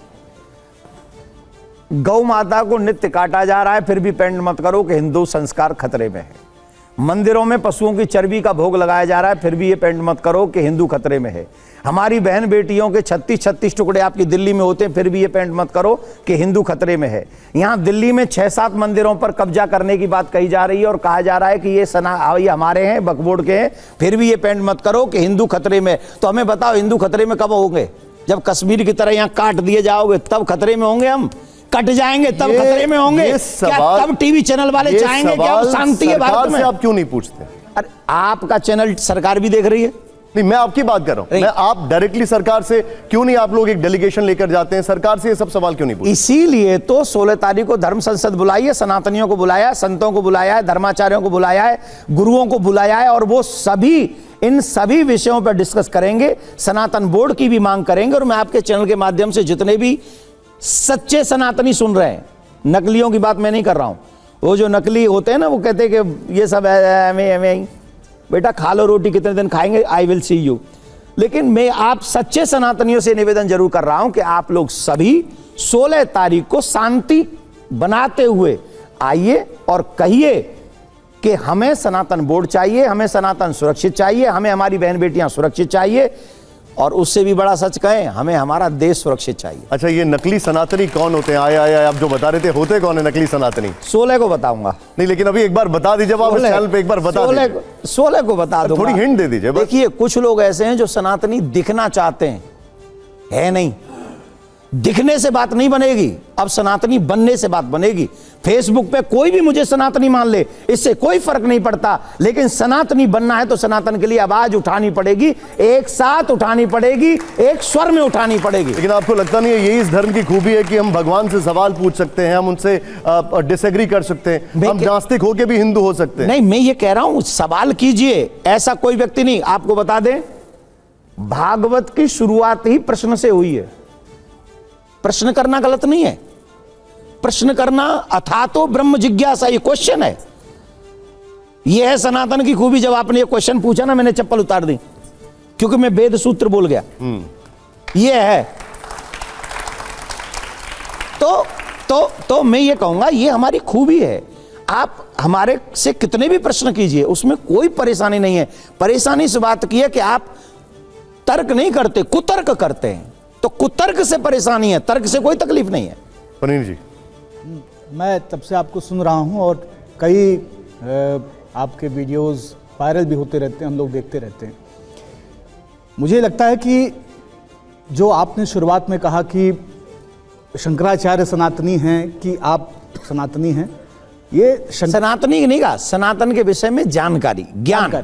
B: गौ माता को नित्य काटा जा रहा है, फिर भी पेंट मत करो कि हिंदू संस्कार खतरे में है। मंदिरों में पशुओं की चर्बी का भोग लगाया जा रहा है, फिर भी ये पेंट मत करो कि हिंदू खतरे में है। हमारी बहन बेटियों के 36 टुकड़े आपकी दिल्ली में होते हैं, फिर भी ये पेंट मत करो कि हिंदू खतरे में है। यहाँ दिल्ली में 6-7 मंदिरों पर कब्जा करने की बात कही जा रही है और कहा जा रहा है कि ये हमारे हैं, वक्फ बोर्ड के हैं, फिर भी ये पेंट मत करो कि हिंदू खतरे में। तो हमें बताओ, हिंदू खतरे में कब होंगे? जब कश्मीर की तरह यहाँ काट दिए जाओगे तब खतरे में होंगे हम? कट जाएंगे तब खतरे में होंगे? क्या तब टीवी चैनल वाले चाहेंगे कि अब शांति है भारत में?
A: आप क्यों नहीं पूछते?
B: अरे आपका चैनल सरकार भी देख रही है।
A: नहीं, मैं आपकी बात कर रहा हूं। मैं आप डायरेक्टली सरकार से क्यों नहीं, आप लोग एक डेलीगेशन लेकर जाते हैं, सरकार से ये सब सवाल क्यों नहीं पूछते?
B: इसीलिए तो 16 तारीख को धर्म संसद बुलाई है, सनातनियों को बुलाया है, संतों को बुलाया है, धर्माचार्यों को बुलाया है, गुरुओं को बुलाया है, और वो सभी इन सभी विषयों पर डिस्कस करेंगे। सनातन बोर्ड की भी मांग करेंगे, और मैं आपके चैनल के माध्यम से जितने भी सच्चे सनातनी सुन रहे हैं, नकलियों की बात मैं नहीं कर रहा हूं, वो जो नकली होते हैं ना, वो कहते हैं कि ये सब एम बेटा खा लो रोटी, कितने दिन खाएंगे, आई विल सी यू। लेकिन मैं आप सच्चे सनातनियों से निवेदन जरूर कर रहा हूं कि आप लोग सभी 16 तारीख को शांति बनाते हुए आइए और कहिए कि हमें सनातन बोर्ड चाहिए, हमें सनातन सुरक्षित चाहिए, हमें हमारी बहन बेटियां सुरक्षित चाहिए, और उससे भी बड़ा सच कहें, हमें हमारा देश सुरक्षित चाहिए।
A: अच्छा, ये नकली सनातनी कौन होते हैं? आया आप जो बता रहे थे, होते कौन है नकली सनातनी?
B: 16 को बताऊंगा।
A: नहीं, लेकिन अभी एक बार बता दीजिए, आप चैनल पे एक बार बता दीजिए।
B: 16 को बता दूंगा।
A: थोड़ी हिंट दे दीजिए।
B: देखिए, कुछ लोग ऐसे हैं जो सनातनी दिखना चाहते हैं, है नहीं, दिखने से बात नहीं बनेगी, अब सनातनी बनने से बात बनेगी। फेसबुक पे कोई भी मुझे सनातनी मान ले, इससे कोई फर्क नहीं पड़ता, लेकिन सनातनी बनना है तो सनातन के लिए आवाज उठानी पड़ेगी, एक साथ उठानी पड़ेगी, एक स्वर में उठानी पड़ेगी।
A: लेकिन आपको लगता नहीं है यही इस धर्म की खूबी है कि हम भगवान से सवाल पूछ सकते हैं, हम उनसे डिसएग्री कर सकते हैं, हम नास्तिक होके भी हिंदू हो सकते हैं?
B: नहीं, मैं ये कह रहा हूं सवाल कीजिए, ऐसा कोई व्यक्ति नहीं। आपको बता दें, भागवत की शुरुआत ही प्रश्न से हुई है। प्रश्न करना गलत नहीं है, प्रश्न करना अथा तो ब्रह्म जिज्ञासा, ये क्वेश्चन है। यह है सनातन की खूबी। जब आपने ये क्वेश्चन पूछा ना, मैंने चप्पल उतार दी, क्योंकि मैं वेद सूत्र बोल गया। ये है तो मैं ये कहूंगा ये हमारी खूबी है। आप हमारे से कितने भी प्रश्न कीजिए, उसमें कोई परेशानी नहीं है। परेशानी इस बात की है कि आप तर्क नहीं करते, कुतर्क करते हैं। तो कुतर्क से परेशानी है, तर्क से कोई तकलीफ नहीं है।
A: पनीर जी,
E: मैं तब से आपको सुन रहा हूं और कई आपके वीडियोस वायरल भी होते रहते हैं, हम लोग देखते रहते हैं। मुझे लगता है कि जो आपने शुरुआत में कहा कि शंकराचार्य सनातनी हैं कि आप सनातनी हैं, ये
B: सनातनी नहीं कहा, सनातन के विषय में जानकारी, ज्ञान।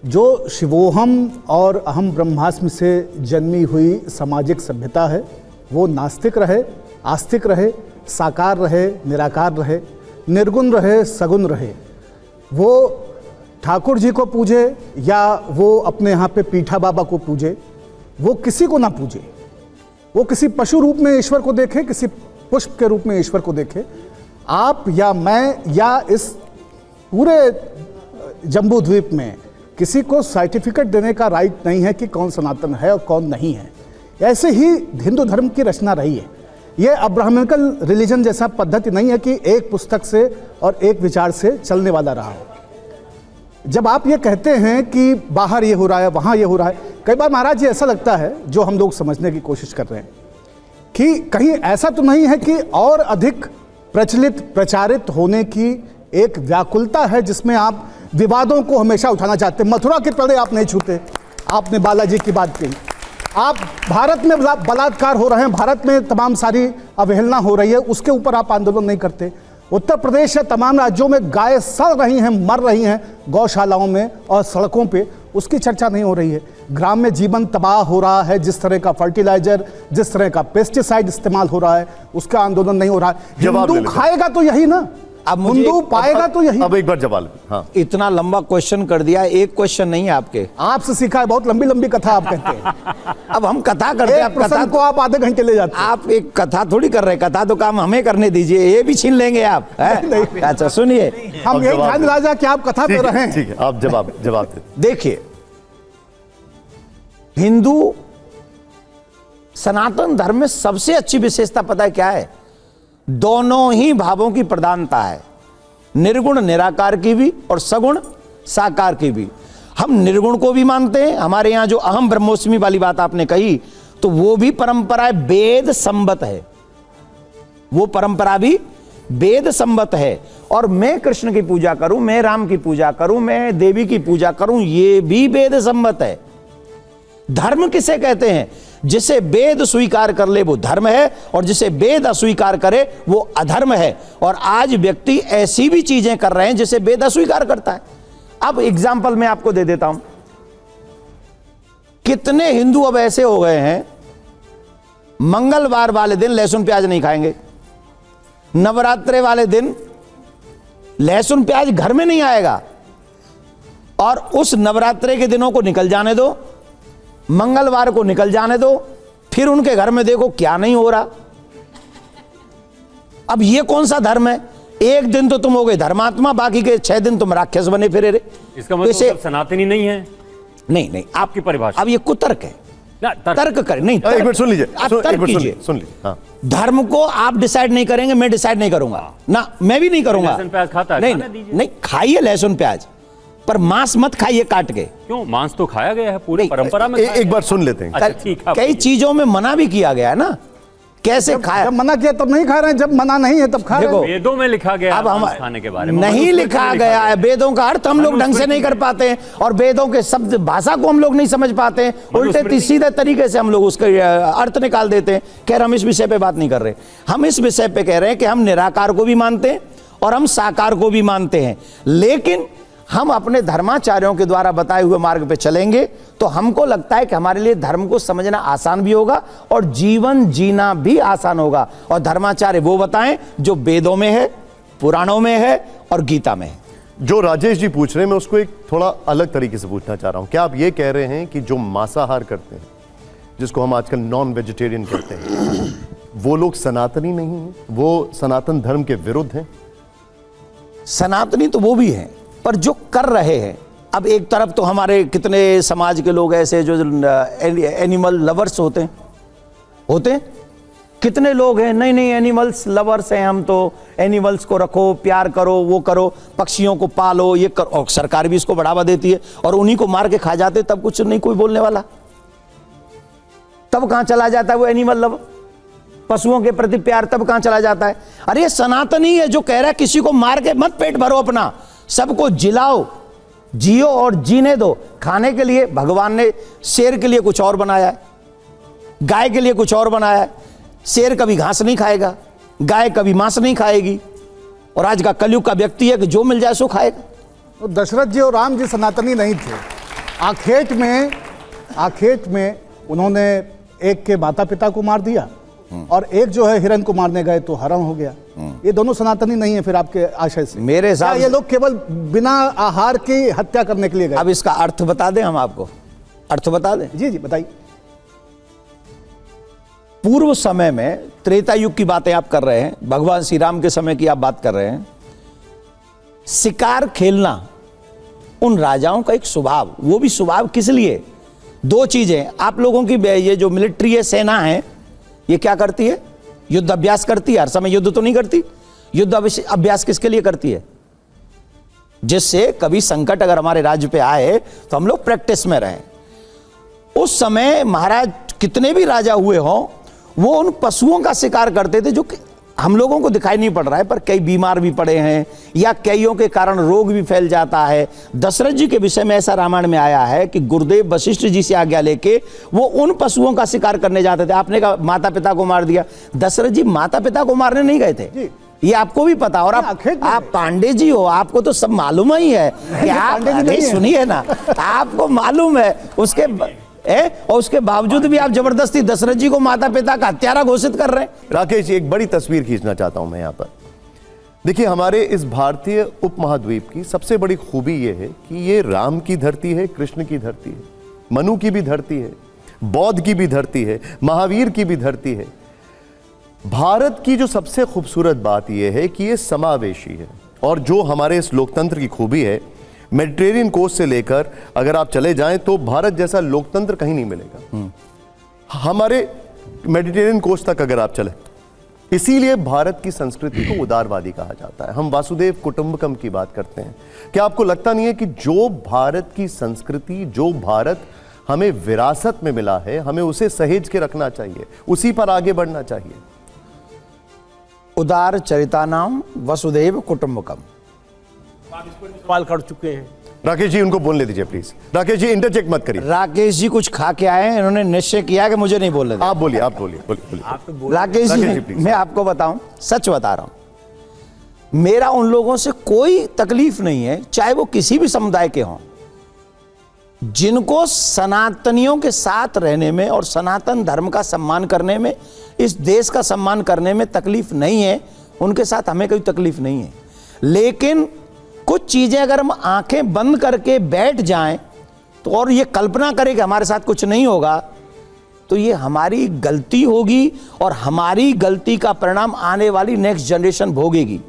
E: जो शिवोहम और अहम ब्रह्मास्म से जन्मी हुई सामाजिक सभ्यता है, वो नास्तिक रहे, आस्तिक रहे, साकार रहे, निराकार रहे, निर्गुण रहे, सगुण रहे। वो ठाकुर जी को पूजे या वो अपने यहाँ पे पीठा बाबा को पूजे, वो किसी को ना पूजे। वो किसी पशु रूप में ईश्वर को देखे, किसी पुष्प के रूप में ईश्वर को देखे। आप या मैं या इस पूरे जम्बू द्वीप में किसी को सर्टिफिकेट देने का राइट नहीं है कि कौन सनातन है और कौन नहीं है। ऐसे ही हिंदू धर्म की रचना रही है। ये अब्राह्मणिकल रिलीजन जैसा पद्धति नहीं है कि एक पुस्तक से और एक विचार से चलने वाला रहा हो। जब आप ये कहते हैं कि बाहर ये हो रहा है, वहाँ ये हो रहा है, कई बार महाराज जी ऐसा लगता है, जो हम लोग समझने की कोशिश कर रहे हैं, कि कहीं ऐसा तो नहीं है कि और अधिक प्रचलित प्रचारित होने की एक व्याकुलता है जिसमें आप विवादों को हमेशा उठाना चाहते हैं। मथुरा के पेड़े आप नहीं छूते, आपने बालाजी की बात कही। आप भारत में बलात्कार हो रहे हैं, भारत में तमाम सारी अवहेलना हो रही है, उसके ऊपर आप आंदोलन नहीं करते। उत्तर प्रदेश या तमाम राज्यों में गायें सड़ रही हैं, मर रही हैं गौशालाओं में और सड़कों पे, उसकी चर्चा नहीं हो रही है। ग्राम में जीवन तबाह हो रहा है, जिस तरह का फर्टिलाइजर, जिस तरह का पेस्टिसाइड इस्तेमाल हो रहा है, उसका आंदोलन नहीं हो रहा है। हिंदू खाएगा तो यही ना,
B: अब
E: हिंदू पाएगा तो यही।
A: अब एक बार जवाब। हाँ,
B: इतना लंबा क्वेश्चन कर दिया, एक क्वेश्चन नहीं है आपके।
E: आपसे सीखा है, बहुत लंबी लंबी कथा आप कहते हैं।
B: अब हम कथा करते हैं,
E: एक प्रसंग को आप आधे घंटे ले जाते हैं।
B: आप एक कथा थोड़ी कर रहे हैं, कथा तो काम हमें करने दीजिए, ये भी छीन लेंगे आप।
E: नहीं।
B: अच्छा सुनिए,
E: हम यही ध्यान राजा कि आप कथा पे रहे हैं।
A: ठीक है, आप जवाब दे।
B: देखिए, हिंदू सनातन धर्म में सबसे अच्छी विशेषता पता है क्या है? दोनों ही भावों की प्रधानता है, निर्गुण निराकार की भी और सगुण साकार की भी। हम निर्गुण को भी मानते हैं। हमारे यहां जो अहम ब्रह्मोस्मी वाली बात आपने कही, तो वो भी परंपरा वेद संबत है, वो परंपरा भी वेद संबत है। और मैं कृष्ण की पूजा करूं, मैं राम की पूजा करूं, मैं देवी की पूजा करूं, ये भी वेद संबत है। धर्म किसे कहते हैं? जिसे वेद स्वीकार कर ले वो धर्म है, और जिसे वेद अस्वीकार करे वो अधर्म है। और आज व्यक्ति ऐसी भी चीजें कर रहे हैं जिसे वेद अस्वीकार करता है। अब एग्जाम्पल मैं आपको दे देता हूं। कितने हिंदू अब ऐसे हो गए हैं, मंगलवार वाले दिन लहसुन प्याज नहीं खाएंगे, नवरात्रे वाले दिन लहसुन प्याज घर में नहीं आएगा, और उस नवरात्रे के दिनों को निकल जाने दो, मंगलवार को निकल जाने दो, फिर उनके घर में देखो क्या नहीं हो रहा। अब ये कौन सा धर्म है? एक दिन तो तुम हो गए धर्मात्मा, बाकी के 6 दिन तुम राक्षस बने फिरे रहे।
C: इसका मतलब सनातनी नहीं है?
B: नहीं,
C: आपकी परिभाषा।
B: अब ये कुतर्क है ना, तर्क कर नहीं।
A: एक मिनट सुन लीजिए,
B: आप तर्क कीजिए,
A: सुन लीजिए। हाँ,
B: धर्म को आप डिसाइड नहीं करेंगे, मैं डिसाइड नहीं करूंगा ना, मैं भी नहीं करूंगा।
C: लहसुन प्याज खाता है?
B: नहीं, खाइए लहसुन प्याज, पर मांस मत खाइए काट के।
C: क्यों? मांस तो खाया गया है पूरी परंपरा में।
A: एक बार सुन लेते हैं।
C: अच्छा, ठीक है।
B: कई चीजों में मना भी किया गया है ना, कैसे खाया।
E: जब मना किया तब नहीं खा रहे हैं, जब मना नहीं है तब खा रहे
B: देखो,
E: हैं।
C: वेदों में लिखा गया
B: अब हम
C: मांस खाने के बारे में
B: नहीं
C: मनुस्मृति में
B: लिखा गया है, वेदों का अर्थ हम लोग ढंग से नहीं कर पाते हैं, और वेदों के शब्द भाषा को हम लोग नहीं समझ पाते हैं, उल्टे सीधे तरीके से हम लोग उसका अर्थ निकाल देते हैं। खैर, हम इस विषय पे बात नहीं कर रहे, हम इस विषय पे कह रहे हैं कि हम निराकार को भी मानते हैं और हम साकार को भी मानते हैं, लेकिन हम अपने धर्माचार्यों के द्वारा बताए हुए मार्ग पे चलेंगे तो हमको लगता है कि हमारे लिए धर्म को समझना आसान भी होगा और जीवन जीना भी आसान होगा। और धर्माचार्य वो बताएं जो वेदों में है, पुराणों में है और गीता में है।
A: जो राजेश जी पूछ रहे हैं, मैं उसको एक थोड़ा अलग तरीके से पूछना चाह रहा हूं। क्या आप ये कह रहे हैं कि जो मांसाहार करते हैं, जिसको हम आजकल नॉन वेजिटेरियन कहते हैं, वो लोग सनातनी नहीं हैं, वो सनातन धर्म के विरुद्ध हैं?
B: सनातनी तो वो भी हैं, पर जो कर रहे हैं, अब एक तरफ तो हमारे कितने समाज के लोग ऐसे जो एनिमल लवर्स होते हैं, कितने लोग हैं, नहीं नहीं एनिमल्स लवर्स हैं हम, तो एनिमल्स को रखो, प्यार करो, वो करो, पक्षियों को पालो, ये करो, और सरकार भी इसको बढ़ावा देती है, और उन्हीं को मार के खा जाते, तब कुछ नहीं कोई बोलने वाला। तब कहां चला जाता है वो एनिमल लव, पशुओं के प्रति प्यार, तब कहां चला जाता है? अरे सनातनी है जो कह रहा है किसी को मार के मत पेट भरो अपना, सबको जिलाओ, जियो और जीने दो। खाने के लिए भगवान ने शेर के लिए कुछ और बनाया है, गाय के लिए कुछ और बनाया है। शेर कभी घास नहीं खाएगा, गाय कभी मांस नहीं खाएगी, और आज का कलयुग का व्यक्ति है कि जो मिल जाए सो खाएगा।
E: तो दशरथ जी और राम जी सनातनी नहीं थे। आखेट में उन्होंने एक के माता पिता को मार दिया और एक जो है हिरण को मारने गए तो हरण हो गया। ये दोनों सनातनी नहीं है फिर आपके आशय से?
B: मेरे हिसाब
E: ये लोग केवल बिना आहार की हत्या करने के लिए गए?
B: अब इसका अर्थ बता दें, हम आपको अर्थ बता दें।
E: जी जी बताइए।
B: पूर्व समय में त्रेता युग की बातें आप कर रहे हैं, भगवान श्री राम के समय की आप बात कर रहे हैं। शिकार खेलना उन राजाओं का एक स्वभाव, वो भी स्वभाव किस लिए? दो चीजें आप लोगों की, ये जो मिलिट्री है, सेना है, ये क्या करती है? युद्ध अभ्यास करती है। हर समय युद्ध तो नहीं करती, युद्ध अभ्यास किसके लिए करती है? जिससे कभी संकट अगर हमारे राज्य पे आए तो हम लोग प्रैक्टिस में रहें। उस समय महाराज कितने भी राजा हुए हों, वो उन पशुओं का शिकार करते थे जो हम लोगों को दिखाई नहीं पड़ रहा है, पर कई बीमार भी पड़े हैं या कईयों के कारण रोग भी फैल जाता है। दशरथ जी के विषय में ऐसा रामायण में आया है कि गुरुदेव वशिष्ठ जी से आज्ञा लेके वो उन पशुओं का शिकार करने जाते थे। आपने कहा माता पिता को मार दिया, दशरथ जी माता पिता को मारने नहीं गए थे, ये आपको भी पता। और आप पांडे जी हो, आपको तो सब मालूम ही है कि आप, सुनिए ना, आपको मालूम है उसके और उसके बावजूद भी आप जबरदस्ती दशरथ जी को माता पिता का हत्यारा घोषित कर रहे हैं।
A: राकेश जी, एक बड़ी तस्वीर खींचना चाहता हूं मैं यहां पर। देखिए, हमारे इस भारतीय उपमहाद्वीप की सबसे बड़ी खूबी यह है कि ये राम की धरती है, कृष्ण की धरती है, मनु की भी धरती है, बौद्ध की भी धरती है, महावीर की भी धरती है। भारत की जो सबसे खूबसूरत बात यह है कि ये समावेशी है, और जो हमारे इस लोकतंत्र की खूबी है, मेडिटेरियन कोस्ट से लेकर अगर आप चले जाएं तो भारत जैसा लोकतंत्र कहीं नहीं मिलेगा। हमारे मेडिटेरियन कोस्ट तक अगर आप चले, इसीलिए भारत की संस्कृति को उदारवादी कहा जाता है। हम वासुदेव कुटुंबकम की बात करते हैं। क्या आपको लगता नहीं है कि जो भारत की संस्कृति, जो भारत हमें विरासत में मिला है, हमें उसे सहेज के रखना चाहिए, उसी पर आगे बढ़ना चाहिए?
B: उदार चरितानाम वसुदेव कुटुंबकम,
D: आप इस पर सवाल कर चुके हैं।
A: राकेश जी, उनको बोलने दीजिए प्लीज। राकेश जी, इंटरजेक्ट मत करिए।
B: राकेश जी कुछ खा के आए हैं, इन्होंने निश्चय किया कि मुझे नहीं बोलने देना।
A: आप बोलिए, आप बोलिए, बोलिए।
B: राकेश जी,
A: please।
B: मैं आपको बताऊं, सच बता रहा हूं, मेरा उन लोगों से कोई तकलीफ नहीं है, चाहे वो किसी भी समुदाय के हों, जिनको सनातनियों के साथ रहने में और सनातन धर्म का सम्मान करने में, इस देश का सम्मान करने में तकलीफ नहीं है, उनके साथ हमें कोई तकलीफ नहीं है। लेकिन कुछ चीजें अगर हम आंखें बंद करके बैठ जाएं तो, और ये कल्पना करें कि हमारे साथ कुछ नहीं होगा, तो ये हमारी गलती होगी और हमारी गलती का परिणाम आने वाली नेक्स्ट जनरेशन भोगेगी।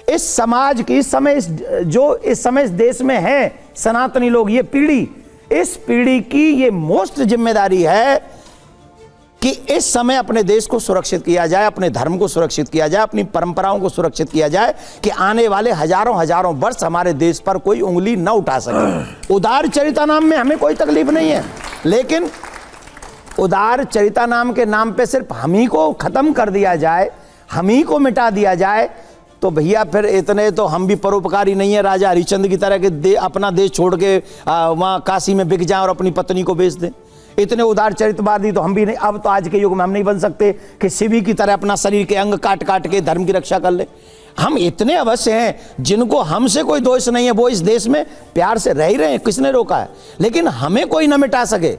B: इस समाज की, इस समय इस देश में है सनातनी लोग, ये पीढ़ी, इस पीढ़ी की ये मोस्ट जिम्मेदारी है कि इस समय अपने देश को सुरक्षित किया जाए, अपने धर्म को सुरक्षित किया जाए, अपनी परंपराओं को सुरक्षित किया जाए, कि आने वाले हजारों वर्ष हमारे देश पर कोई उंगली न उठा सके। उदार चरितानाम में हमें कोई तकलीफ नहीं है, लेकिन उदार चरिता नाम के नाम पे सिर्फ हम ही को खत्म कर दिया जाए, हम ही को मिटा दिया जाए, तो भैया फिर इतने तो हम भी परोपकारी नहीं है राजा हरिश्चंद्र की तरह के अपना देश छोड़ के वहाँ काशी में बिक जाएं और अपनी पत्नी को बेच दें। इतने उदार चरित्रवादी तो हम भी नहीं। अब तो आज के युग में हम नहीं बन सकते कि शिवी की तरह अपना शरीर के अंग काट काट के धर्म की रक्षा कर ले। हम इतने अवश्य हैं जिनको हमसे कोई दोष नहीं है, वो इस देश में प्यार से रह ही रहे हैं, किसने रोका है? लेकिन हमें कोई न मिटा सके,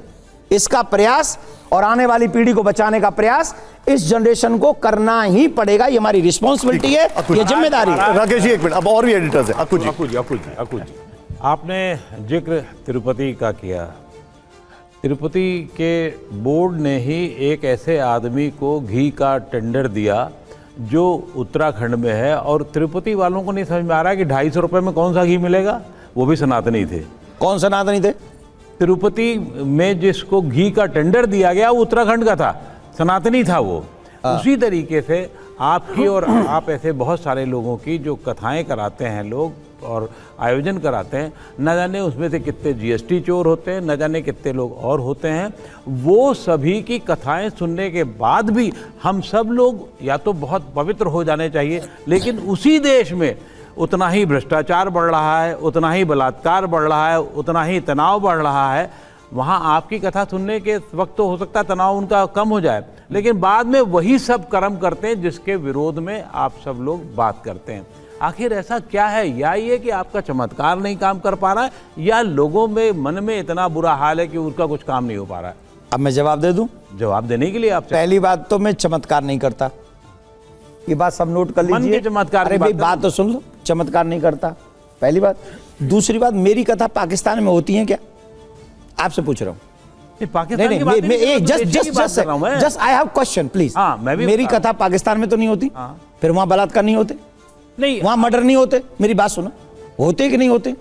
B: इसका प्रयास और आने वाली पीढ़ी को बचाने का प्रयास इस जनरेशन को करना ही पड़ेगा। ये हमारी रिस्पॉन्सिबिलिटी है, ये जिम्मेदारी है।
A: राकेश जी एक मिनट, अब और भी एडिटर्स हैं। अकुल जी
F: आपने जिक्र तिरुपति का किया। तिरुपति के बोर्ड ने ही एक ऐसे आदमी को घी का टेंडर दिया जो उत्तराखंड में है, और तिरुपति वालों को नहीं समझ में आ रहा है कि 250 रुपये में कौन सा घी मिलेगा। वो भी सनातनी थे।
B: कौन सनातनी थे?
F: तिरुपति में जिसको घी का टेंडर दिया गया वो उत्तराखंड का था, सनातनी था वो। उसी तरीके से आपकी और आप ऐसे बहुत सारे लोगों की जो कथाएं कराते हैं लोग और आयोजन कराते हैं, न जाने उसमें से कितने जीएसटी चोर होते हैं, न जाने कितने लोग और होते हैं। वो सभी की कथाएं सुनने के बाद भी हम सब लोग या तो बहुत पवित्र हो जाने चाहिए, लेकिन उसी देश में उतना ही भ्रष्टाचार बढ़ रहा है, उतना ही बलात्कार बढ़ रहा है, उतना ही तनाव बढ़ रहा है। वहाँ आपकी कथा सुनने के वक्त तो हो सकता है तनाव उनका कम हो जाए, लेकिन बाद में वही सब कर्म करते हैं जिसके विरोध में आप सब लोग बात करते हैं। आखिर ऐसा क्या है? या ये कि आपका चमत्कार नहीं काम कर पा रहा है, या लोगों में मन में इतना बुरा हाल है कि उसका कुछ काम नहीं हो पा रहा है?
B: अब मैं जवाब दे दूं?
F: जवाब देने के लिए आपसे
B: पहली बात तो मैं चमत्कार नहीं करता, ये बात सब नोट कर
F: मन
B: लीजिए।
F: के चमत्कार
B: अरे
F: की
B: भाई
F: बात
B: बात तो सुन लो, चमत्कार नहीं करता, पहली बात। दूसरी बात, मेरी कथा पाकिस्तान में होती है क्या? आपसे पूछ रहा हूँ।
F: पाकिस्तान की बात नहीं,
B: just I have question please.
F: हाँ, मैं भी
B: मेरी कथा पाकिस्तान में तो नहीं होती, फिर वहां बलात्कार नहीं होते,
F: नहीं
B: वहां मर्डर नहीं होते। मेरी बात सुनो, होते कि नहीं होते?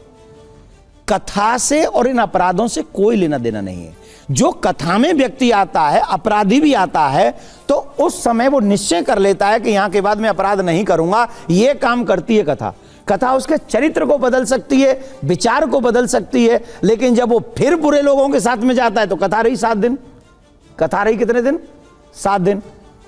B: कथा से और इन अपराधों से कोई लेना देना नहीं है। जो कथा में व्यक्ति आता है, अपराधी भी आता है, तो उस समय वो निश्चय कर लेता है कि यहां के बाद मैं अपराध नहीं करूंगा। ये काम करती है कथा। कथा उसके चरित्र को बदल सकती है, विचार को बदल सकती है, लेकिन जब वो फिर बुरे लोगों के साथ में जाता है तो कथा रही 7 दिन। कथा रही कितने दिन? 7 दिन।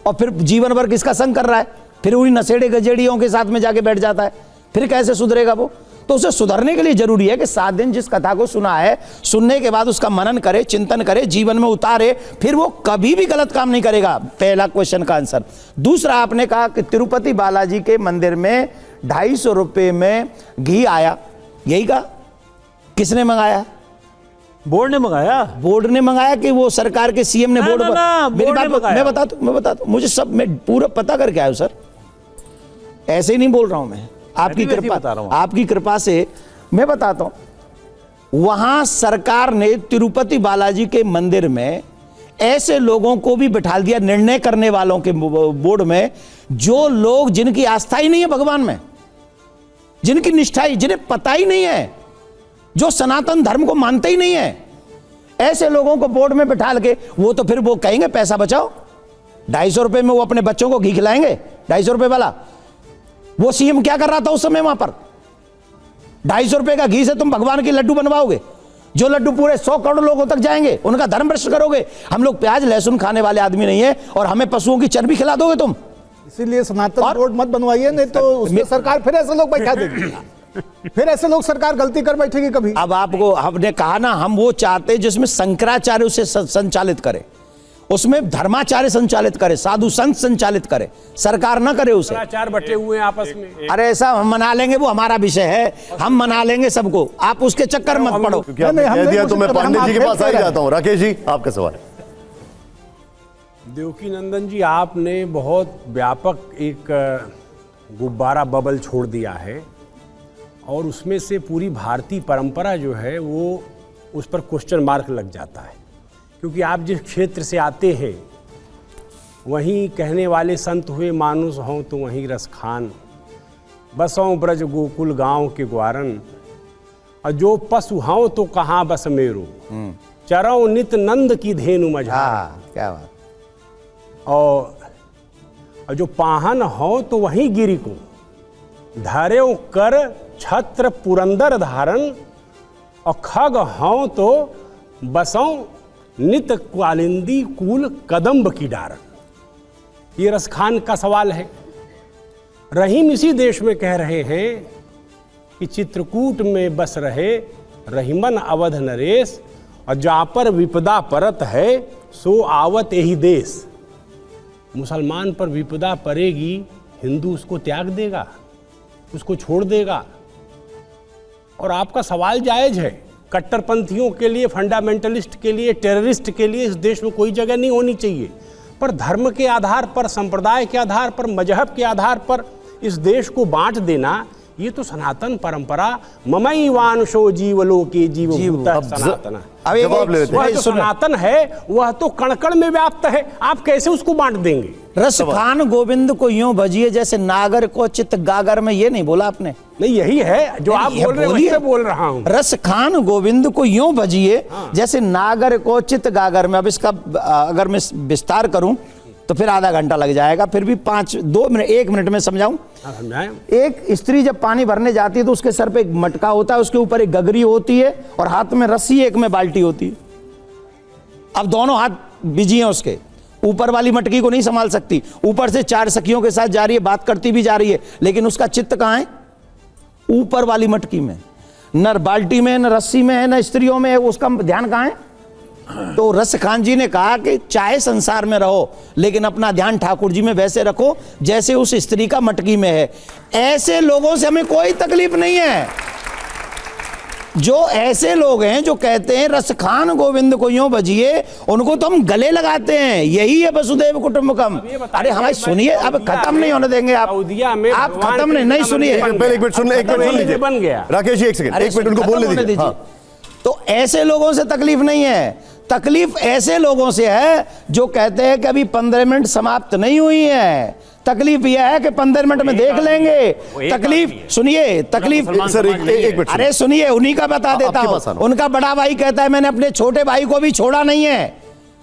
B: और फिर जीवन भर किसका संग कर रहा है? फिर उन्हीं नशेड़े गजेड़ियों के साथ में जाके बैठ जाता है। फिर कैसे सुधरेगा वो? तो उसे सुधरने के लिए जरूरी है कि 7 दिन जिस कथा को सुना है, सुनने के बाद उसका मनन करे, चिंतन करे, जीवन में उतारे, फिर वो कभी भी गलत काम नहीं करेगा। पहला क्वेश्चन का आंसर। दूसरा, आपने कहा कि तिरुपति बालाजी के मंदिर में 250 रुपये में घी आया, यही कहा? किसने मंगाया?
F: बोर्ड ने मंगाया।
B: बोर्ड ने मंगाया कि वो सरकार के सीएम ने? बोर्ड मेरी बात मैं बताता हूं, मुझे सब मैं पूरा पता करके आया हूं सर, ऐसे ही नहीं बोल रहा हूं मैं। आपकी कृपा से मैं बताता हूं। वहां सरकार ने तिरुपति बालाजी के मंदिर में ऐसे लोगों को भी बिठा दिया निर्णय करने वालों के बोर्ड में, जो लोग जिनकी आस्था ही नहीं है भगवान में, जिनकी निष्ठा ही, जिन्हें पता ही नहीं है, जो सनातन धर्म को मानते ही नहीं है, ऐसे लोगों को बोर्ड में बिठा के वो तो फिर वो कहेंगे पैसा बचाओ। 250 रुपए में वो अपने बच्चों को घी खिलाएंगे। 250 रुपए वाला वो सीएम क्या कर रहा था उस समय वहां पर? 250 रुपए का घी से तुम भगवान के लड्डू बनवाओगे, जो लड्डू पूरे 100 करोड़ लोगों तक जाएंगे, उनका धर्म भ्रष्ट करोगे। हम लोग प्याज लहसुन खाने वाले आदमी नहीं है, और हमें पशुओं की चर्बी खिला दोगे तुम।
E: इसीलिए सनातन बोर्ड मत बनवाइए, नहीं तो उसमें सरकार फिर ऐसे लोग बैठा देगी। फिर ऐसे लोग सरकार गलती कर बैठेगी कभी।
B: अब आपको हमने कहा ना, हम वो चाहते जिसमें शंकराचार्य उसे संचालित करे, उसमें धर्माचार्य संचालित करे, साधु संत संचालित करे, सरकार ना करे उसे।
D: आचार बटे हुए हैं आपस में।
B: अरे ऐसा हम मना लेंगे, वो हमारा विषय है, हम मना लेंगे सबको, आप उसके चक्कर मत पड़ो।
A: क्योंकि आपने कह दिया तो मैं पांडे जी के पास आ ही जाता हूं। राकेश जी आपका सवाल।
G: देवकी नंदन जी, आपने बहुत व्यापक एक गुब्बारा बबल छोड़ दिया है, और उसमें से पूरी भारतीय परंपरा जो है वो उस पर क्वेश्चन मार्क लग जाता है। क्योंकि आप जिस क्षेत्र से आते हैं वहीं कहने वाले संत हुए मानुष हों तो वहीं रस खान, बसों ब्रज गोकुल गांव के ग्वारन, और जो पशु हों तो कहाँ बस मेरो, चरौ नित नंद की धेनु मझार।
B: क्या बात।
G: और जो पाहन हो तो वहीं गिरी को, धर्यो कर छत्र पुरंदर धारण, और खग हों तो बसों नित कालिंदी कूल कदम्ब की डार। ये रसखान का सवाल है। रहीम इसी देश में कह रहे हैं कि चित्रकूट में बस रहे रहीमन अवध नरेश, और जहाँ पर विपदा परत है सो आवत यही देश। मुसलमान पर विपदा पड़ेगी, हिंदू उसको त्याग देगा, उसको छोड़ देगा। और आपका सवाल जायज है। कट्टरपंथियों के लिए, फंडामेंटलिस्ट के लिए, टेररिस्ट के लिए इस देश में कोई जगह नहीं होनी चाहिए, पर धर्म के आधार पर, संप्रदाय के आधार पर, मजहब के आधार पर इस देश को बांट देना, ये तो सनातन परंपरा ममई वांशो जीवलोके जीवभूतः सनातन।
B: अब एक-
A: जवाब ले लेते हैं।
G: वह जो सनातन है वह तो कण कण में व्याप्त है, आप कैसे उसको बांट देंगे?
B: रस खान गोविंद को यूं भजिए जैसे नागर को चित गागर में, ये नहीं बोला आपने?
G: नहीं, यही है जो आप
B: ये
G: बोल रहे हैं,
B: बोलिए।
G: वही मैं बोल रहा हूँ।
B: रस खान गोविंद को यूं भजिए जैसे नागर को चित गागर में। अब इसका अगर मैं विस्तार करूं तो फिर आधा घंटा लग जाएगा, फिर भी 2 मिनट 1 मिनट में समझाऊं।
G: समझाएं?
B: एक स्त्री जब पानी भरने जाती है तो उसके सर पे एक मटका होता है, उसके ऊपर एक गगरी होती है और हाथ में रस्सी, एक में बाल्टी होती है। अब दोनों हाथ बिजी हैं उसके, ऊपर वाली मटकी को नहीं संभाल सकती, ऊपर से 4 सखियों के साथ जा रही है, बात करती भी जा रही है, लेकिन उसका चित्त कहाँ है? ऊपर वाली मटकी में। न बाल्टी में, न रस्सी में है, न स्त्रियों में है, उसका ध्यान कहाँ है? तो रस खान जी ने कहा कि चाहे संसार में रहो लेकिन अपना ध्यान ठाकुर जी में वैसे रखो जैसे उस स्त्री का मटकी में है। ऐसे लोगों से हमें कोई तकलीफ नहीं है। जो ऐसे लोग हैं जो कहते हैं रस खान गोविंद को यूं बजिए, उनको तो हम गले लगाते हैं। यही है वसुदेव कुटुंबकम। अरे हमारे सुनिए, अब खत्म नहीं होने देंगे आप।
G: सऊदीया में
B: आप
G: भगवान
B: खत्म नहीं
G: कृष्ण
B: सुनिए।
G: मंदिर
A: पहले एक मिनट सुन लीजिए।
G: बन गया।
A: राकेश जी एक सेकंड,
B: अरे
A: एक मिनट उनको
B: खत्म
A: बोलने
B: होने
A: दीजिए। हाँ।
B: तो ऐसे लोगों से तकलीफ नहीं है। तकलीफ ऐसे लोगों से है जो कहते हैं कि अभी 15 मिनट समाप्त नहीं हुई है। तकलीफ यह है कि 15 मिनट में देख लेंगे। तकलीफ सुनिए, तकलीफ
A: सर एक मिनट
B: अरे सुनिए, उन्हीं का बता देता
A: आपके पास
B: हूं।
A: आना।
B: उनका बड़ा भाई कहता है मैंने अपने छोटे भाई को भी छोड़ा नहीं है,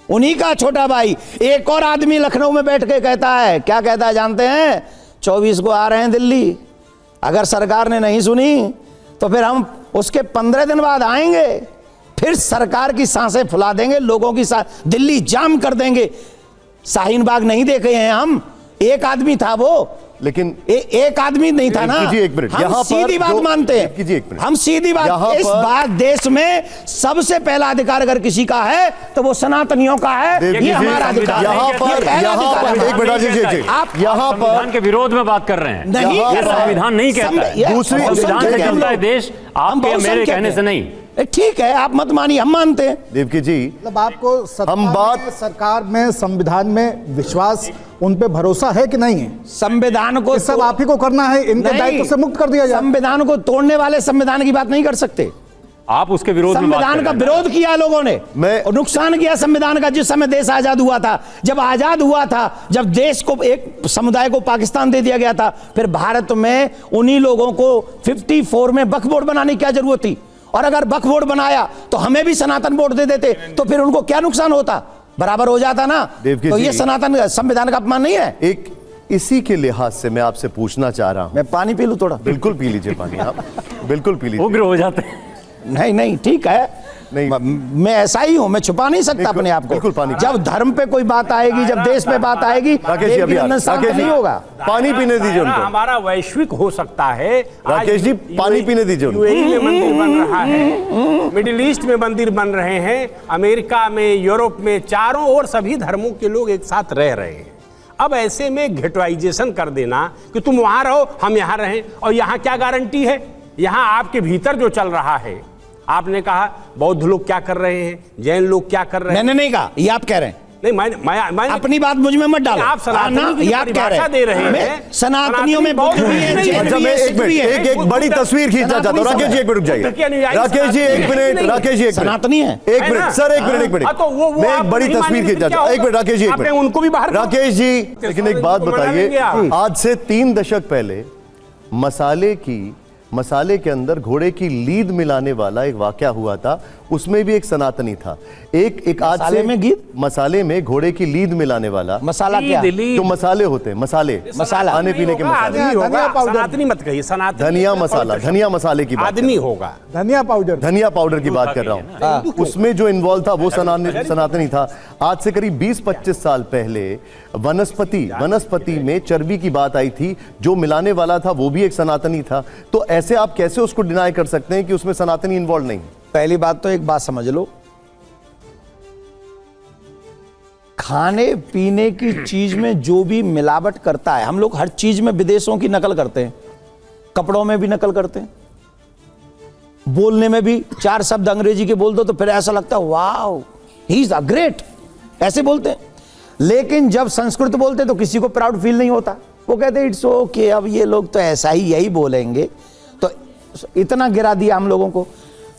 B: उन्हीं का छोटा भाई। एक और आदमी लखनऊ में बैठ के कहता है, क्या कहता है जानते हैं? 24 को आ रहे हैं दिल्ली, अगर सरकार ने नहीं सुनी तो फिर हम उसके 15 दिन बाद आएंगे, फिर सरकार की सांसें फुला देंगे, लोगों की दिल्ली जाम कर देंगे। शाहीन बाग नहीं देखे हैं हम, एक आदमी था वो,
A: लेकिन
B: एक आदमी नहीं था ना।
A: कीजिए एक मिनट,
B: हम
A: यहाँ पर
B: सीधी बात
A: जो-
B: मानते
A: कीजिए एक
B: हैं,
A: मिनट।
B: हम सीधी बात।
A: यहाँ
B: इस
A: पर-
B: बात देश में सबसे पहला अधिकार अगर किसी का है तो वो सनातनियों का है।
A: देव
B: ये
A: जी,
B: हमारा अधिकार है।
A: यहाँ
B: ये
A: पर
B: पहला अधिकार है।
A: एक मिनट जी,
B: आप
A: यहाँ पर
C: संविधान के विरोध में बात कर रहे हैं।
B: नहीं
A: यहाँ
B: कर
A: पर
B: रहे हैं।
C: संविधान नहीं कहता है।
B: ये
A: दूसरी-
C: संविधान से
B: बहुसंख्यक
C: चलता है
B: लोग।
C: देश,
B: हम
C: आपके मेरे
B: बहुसंख्यक
C: कहने
B: हैं।
C: से नहीं।
B: ठीक है, आप मत मानिए, हम मानते हैं।
A: देवकी जी
E: मतलब आपको सत्ता
A: हम बात-
E: में, सरकार में, संविधान में विश्वास, उन पे भरोसा है कि नहीं है?
B: संविधान को
E: ये सब आप ही को करना है, इनके
B: नहीं,
E: दायित्व से मुक्त कर दिया जाए।
B: संविधान को तोड़ने वाले संविधान की बात नहीं कर सकते।
C: आप उसके विरोध में बात कर
B: संविधान का
C: रहे हैं।
B: विरोध किया लोगों ने और नुकसान किया संविधान का। जिस समय देश आजाद हुआ था, जब आजाद हुआ था, जब देश को, एक समुदाय को पाकिस्तान दे दिया गया था, फिर भारत में उन्हीं लोगों को 54 में वक्फ बोर्ड बनाने की क्या जरूरत थी? और अगर वक्फ बोर्ड बनाया तो हमें भी सनातन बोर्ड दे देते तो फिर उनको क्या नुकसान होता? बराबर हो जाता ना।
A: देवकी
B: तो
A: जी-
B: ये सनातन संविधान का अपमान नहीं है।
A: एक इसी के लिहाज से मैं आपसे पूछना चाह रहा हूं।
B: मैं पानी पी लूं थोड़ा?
A: बिल्कुल पी लीजिए पानी, आप बिल्कुल पी लीजिए।
C: उग्र हो जाते हैं।
B: नहीं नहीं, ठीक है,
A: नहीं।
B: मैं ऐसा ही हूं, मैं छुपा नहीं सकता
A: बिल्कुल-
B: अपने आप को।
A: बिल्कुल पानी।
B: जब धर्म पे कोई बात आएगी, जब देश पे बात आएगी,
A: राकेश जी
B: देश
A: अभी
B: की नंदन शांत
A: राकेश जी
B: नहीं होगा।
A: पानी पीने दीजिए
G: दायरा
A: उनको।
G: हमारा वैश्विक हो सकता है।
A: राकेश जी, पानी पीने दीजिए उनको।
G: यूएई में मंदिर बन रहा है, मिडिल ईस्ट में मंदिर बन रहे हैं, अमेरिका में, यूरोप में, चारों ओर सभी धर्मों के लोग एक साथ रह रहे हैं। अब ऐसे में घेटवाइजेशन कर देना कि तुम वहां रहो हम यहां रहें, और यहां क्या गारंटी है? यहां आपके भीतर जो चल रहा है, आपने कहा बौद्ध लोग क्या कर रहे हैं, जैन लोग क्या कर रहे हैं।
B: मैंने नहीं कहा, ये आप कह रहे हैं।
G: नहीं, मैं
B: अपनी बात मुझ में मत डालो।
G: आप सनातनी की
B: ये आप कह
G: परिभाषा दे रहे
B: मैं
G: हैं।
B: सनातनियों में बुद्ध भी है, जैन
A: अच्छा
B: भी
A: मैं
B: है,
A: एक
B: सिख भी
A: मिनट,
B: है।
A: एक बड़ी तस्वीर खींचना चाहता हूँ। राकेश जी एक मिनट रुक जाइए। राकेश जी एक मिनट, राकेश जी एक मिनट,
B: सनातनी है।
A: एक
G: है
A: मिनट
G: ना?
A: सर, एक मिनट, एक मिनट।
G: हाँ, तो वो
A: मैं एक
G: आप
A: बड़ी
G: नहीं
A: तस्वीर
G: मानेंगे
A: खींचना
G: तो क्या
A: चाहता हूँ। एक मिनट राकेश जी, एक
G: आपने
A: मिनट।
G: उनको भी बाहर करो।
A: राकेश जी लेकिन एक बात
G: उनको मना
A: बताइए,
G: लेंगे आप।
A: आज से 3 दशक पहले मसाले की मसाले के अंदर घोड़े की लीद मिलाने वाला एक वाकया हुआ था, उसमें भी एक सनातनी था। एक आज
B: मसाले
A: से
B: में लीद?
A: मसाले में घोड़े की लीद मिलाने वाला
B: मसाला क्या?
A: जो मसाले होते हैं,
B: मसाला
A: खाने पीने के मसाले,
G: आदमी होगा,
E: धनिया पाउडर।
G: सनातनी मत कहिए, सनातनी
A: धनिया मसाला, धनिया मसाले की बात
G: आदमी होगा।
E: धनिया पाउडर।
A: धनिया पाउडर की बात कर रहा हूँ। उसमें जो इन्वॉल्व था वो सनातनी था। आज से करीब 20-25 साल पहले वनस्पति में चर्बी की बात आई थी, जो मिलाने वाला था वो भी एक सनातनी था। तो ऐसे आप कैसे उसको डिनाई कर सकते हैं कि उसमें सनातनी इन्वॉल्व नहीं?
B: पहली बात तो एक बात समझ लो, खाने पीने की चीज में जो भी मिलावट करता है, हम लोग हर चीज में विदेशों की नकल करते हैं, कपड़ों में भी नकल करते हैं, बोलने में भी 4 शब्द अंग्रेजी के बोल दो तो फिर ऐसा लगता है wow he is a great, ऐसे बोलते हैं। लेकिन जब संस्कृत बोलते तो किसी को प्राउड फील नहीं होता, वो कहते इट्स ओके, अब ये लोग तो ऐसा ही यही बोलेंगे। तो इतना गिरा दिया हम लोगों को।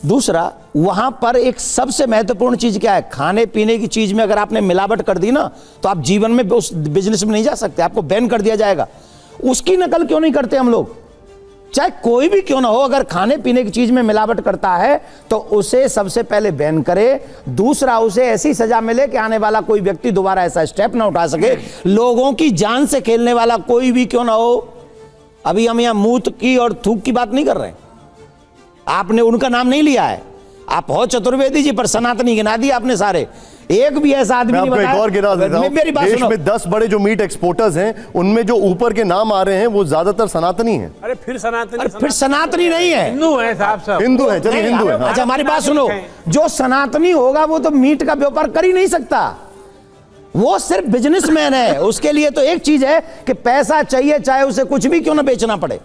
B: दूसरा, वहां पर एक सबसे महत्वपूर्ण चीज क्या है, खाने पीने की चीज में अगर आपने मिलावट कर दी ना तो आप जीवन में उस बिजनेस में नहीं जा सकते, आपको बैन कर दिया जाएगा। उसकी नकल क्यों नहीं करते हम लोग? चाहे कोई भी क्यों ना हो, अगर खाने पीने की चीज में मिलावट करता है तो उसे सबसे पहले बैन करे। दूसरा, उसे ऐसी सजा मिले कि आने वाला कोई व्यक्ति दोबारा ऐसा स्टेप ना उठा सके। लोगों की जान से खेलने वाला कोई भी क्यों ना हो। अभी हम यहां मूत की और थूक की बात नहीं कर रहे, आपने उनका नाम नहीं लिया है, आप हो चतुर्वेदी जी पर सनातनी गिना दी आपने सारे, एक भी ऐसा आदमी नहीं बताया।
A: एक और गिना देता हूं,
B: मेरी बात
A: देश
B: सुनो।
A: में 10 बड़े जो मीट एक्सपोर्टर्स हैं उनमें जो ऊपर के नाम आ रहे हैं वो ज्यादातर सनातनी हैं।
G: अरे फिर सनातनी,
B: फिर सनातनी नहीं है,
F: हिंदू है साहब सब।
A: हिंदू हैं, चलिए हिंदू हैं।
B: अच्छा हमारी बात सुनो, जो सनातनी होगा वो तो मीट का व्यापार कर ही नहीं सकता, वो सिर्फ बिजनेसमैन है। उसके लिए तो एक चीज है कि पैसा चाहिए, चाहे उसे कुछ भी क्यों ना बेचना पड़े।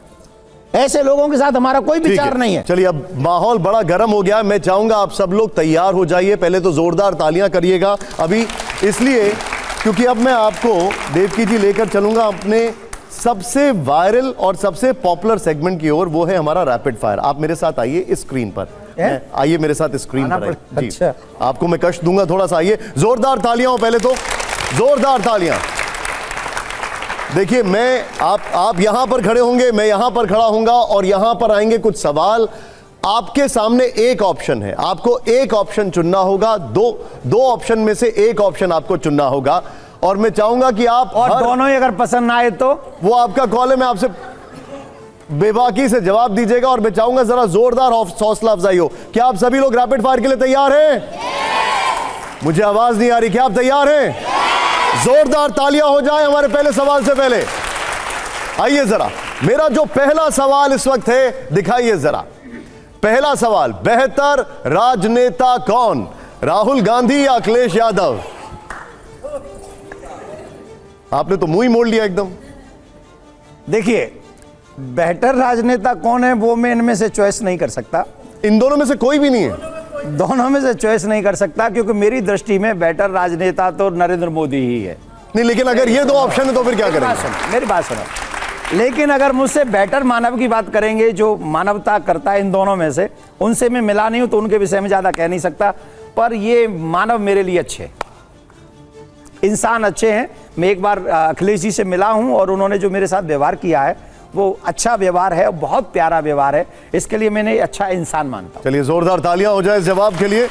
B: ऐसे लोगों के साथ हमारा कोई विचार नहीं है।
A: चलिए, अब माहौल बड़ा गर्म हो गया है, मैं चाहूंगा आप सब लोग तैयार हो जाइए। पहले तो जोरदार तालियां करिएगा अभी, इसलिए क्योंकि अब मैं आपको देवकी जी लेकर चलूंगा अपने सबसे वायरल और सबसे पॉपुलर सेगमेंट की ओर, वो है हमारा रैपिड फायर। आप मेरे साथ आइए इस स्क्रीन पर, आइए मेरे साथ स्क्रीन पर आइए।
B: अच्छा,
A: आपको मैं कष्ट दूंगा थोड़ा सा, आइए। जोरदार तालियां हो पहले तो, जोरदार तालियां। देखिए, मैं आप यहां पर खड़े होंगे, मैं यहां पर खड़ा होऊंगा और यहां पर आएंगे कुछ सवाल। आपके सामने एक ऑप्शन है, आपको एक ऑप्शन चुनना होगा, दो ऑप्शन में से एक ऑप्शन आपको चुनना होगा और मैं चाहूंगा कि आप
B: और दोनों ही अगर पसंद ना आए तो
A: वो आपका कॉल है, मैं आपसे बेबाकी से जवाब दीजिएगा और मैं चाहूंगा जरा जोरदार हौसला अफजाई हो। क्या आप सभी लोग रैपिड फायर के लिए तैयार हैं? मुझे आवाज नहीं आ रही, क्या आप तैयार हैं? जोरदार तालियां हो जाए हमारे पहले सवाल से पहले। आइए जरा, मेरा जो पहला सवाल इस वक्त है, दिखाइए जरा। पहला सवाल, बेहतर राजनेता कौन, राहुल गांधी या अखिलेश यादव? आपने तो मुंह ही मोड़ लिया एकदम।
B: देखिए, बेहतर राजनेता कौन है वो मैं इनमें से चॉइस नहीं कर सकता,
A: इन दोनों में से कोई भी नहीं है।
B: दोनों में से चॉइस नहीं कर सकता क्योंकि मेरी दृष्टि में बेहतर राजनेता तो नरेंद्र मोदी ही है।
A: नहीं, लेकिन अगर ये दो ऑप्शन है तो फिर क्या करेंगे?
B: मेरी बात सुनो, लेकिन अगर मुझसे बेटर मानव की बात करेंगे, जो मानवता करता है इन दोनों में से, उनसे मैं मिला नहीं हूं तो उनके विषय में ज्यादा कह नहीं सकता, पर ये मानव मेरे लिए अच्छे हैं, इंसान अच्छे हैं। मैं एक बार अखिलेश जी से मिला हूं और उन्होंने जो मेरे साथ व्यवहार किया है वो अच्छा व्यवहार है, बहुत प्यारा व्यवहार है, इसके लिए मैंने अच्छा इंसान मानता हूं।
A: चलिए, जोरदार तालियां हो जाए इस जवाब के लिए।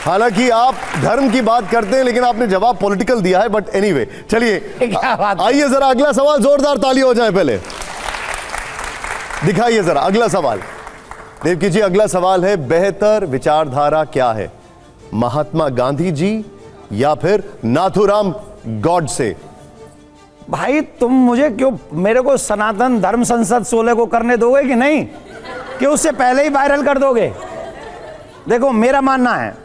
A: हालांकि आप धर्म की बात करते हैं लेकिन आपने जवाब पॉलिटिकल दिया है, बट एनीवे, चलिए
B: क्या बात है?
A: आइए जरा अगला सवाल, जोरदार तालियां हो जाए पहले। दिखाइए जरा अगला सवाल। देवकी जी, अगला सवाल है, बेहतर विचारधारा क्या है, महात्मा गांधी जी या फिर नाथूराम गॉडसे?
B: भाई तुम मुझे क्यों, मेरे को सनातन धर्म संसद 16 को करने दोगे कि नहीं, कि उससे पहले ही वायरल कर दोगे? देखो, मेरा मानना है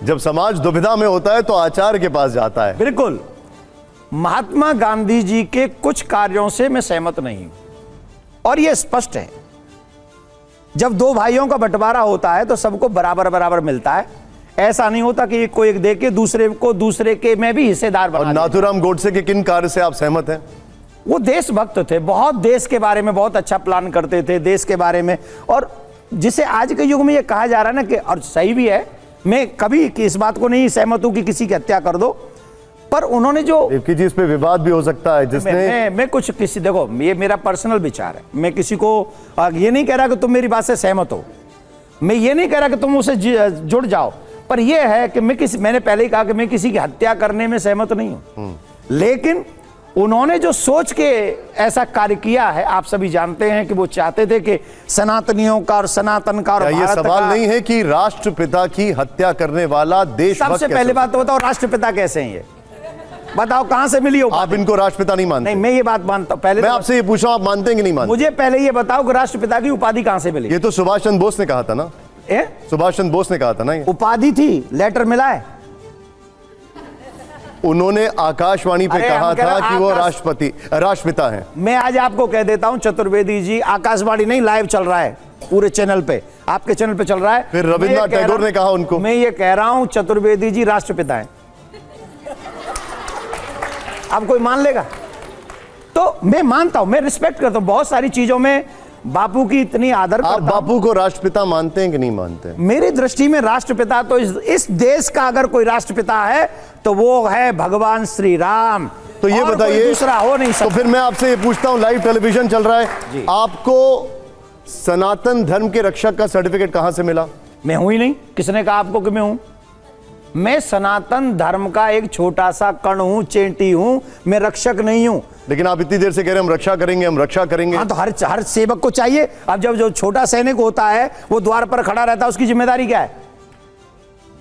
A: जब समाज दुविधा में होता है तो आचार्य के पास जाता है।
B: बिल्कुल, महात्मा गांधी जी के कुछ कार्यों से मैं सहमत नहीं हूं और यह स्पष्ट है, जब दो भाइयों का बंटवारा होता है तो सबको बराबर बराबर मिलता है, ऐसा नहीं होता कि कोई एक दे के दूसरे को दूसरे के में भी हिस्सेदार बना।
A: और नाथूराम गोडसे के किन कार्य से आप सहमत हैं?
B: वो देशभक्त थे, बहुत देश के बारे में बहुत अच्छा प्लान करते थे, देश के बारे में, और जिसे आज के युग में ये कहा जा रहा है ना कि, और सही भी है, मैं कभी इस बात को नहीं सहमत हूं कि किसी की हत्या कर दो, पर उन्होंने जो
A: देवकी जी, इस पे विवाद भी हो सकता है जिसने
B: मैं कुछ किसी, देखो ये मेरा पर्सनल विचार है, मैं किसी को ये नहीं कह रहा कि तुम मेरी बात से सहमत हो, मैं ये नहीं कह रहा कि तुम उससे जुड़ जाओ, पर यह है कि मैंने पहले ही कहा कि मैं किसी की हत्या करने में सहमत नहीं हूं, लेकिन उन्होंने जो सोच के ऐसा कार्य किया है, आप सभी जानते हैं कि वो चाहते थे कि सनातनियों का और सनातन का और
A: ये
B: भारत
A: सवाल
B: का,
A: नहीं है कि राष्ट्रपिता की हत्या करने वाला देशभक्त
B: सबसे पहले बात तो बताओ राष्ट्रपिता कैसे हैं, ये बताओ कहां से मिली हो?
A: आप इनको राष्ट्रपिता नहीं मानते?
B: नहीं, मैं ये बात मानता हूं। पहले
A: मैं आपसे ये पूछ रहा हूं, आप मानते हैं कि नहीं मानते?
B: मुझे पहले ये बताओ कि राष्ट्रपिता की उपाधि कहां से मिली?
A: ये तो सुभाष चंद्र बोस ने कहा था ना, सुभाष चंद्र बोस ने कहा था ना, ये
B: उपाधि थी, लेटर मिला है,
A: उन्होंने आकाशवाणी पे कहा था कि वो राष्ट्रपिता हैं।
B: मैं आज आपको कह देता हूं चतुर्वेदी जी, आकाशवाणी नहीं, लाइव चल रहा है पूरे चैनल पे, आपके चैनल पे चल रहा है।
A: फिर रविन्द्रनाथ टैगोर ने कहा उनको।
B: मैं ये कह रहा हूं चतुर्वेदी जी राष्ट्रपिता हैं, अब कोई मान लेगा? तो मैं मानता हूं, मैं रिस्पेक्ट करता हूं, बहुत सारी चीजों में बापू की इतनी आदर
A: आप
B: करता हूं।
A: बापू को राष्ट्रपिता मानते हैं कि नहीं मानते?
B: मेरी दृष्टि में राष्ट्रपिता तो इस देश का अगर कोई राष्ट्रपिता है तो वो है भगवान श्री राम।
A: तो ये
B: और
A: बताइए,
B: कोई दूसरा हो नहीं सकता।
A: तो फिर मैं आपसे ये पूछता हूं, लाइव टेलीविजन चल रहा है, आपको सनातन धर्म के रक्षक का सर्टिफिकेट कहां से मिला?
B: मैं हूं ही नहीं, किसने कहा आपको कि मैं हूं? मैं सनातन धर्म का एक छोटा सा कण हूं, चेंटी हूं, मैं रक्षक नहीं हूं।
A: लेकिन आप इतनी देर से कह रहे हैं हम रक्षा करेंगे, हम रक्षा करेंगे।
B: हाँ, तो हर सेवक को चाहिए। अब जब जो छोटा सैनिक होता है वो द्वार पर खड़ा रहता है, उसकी जिम्मेदारी क्या है?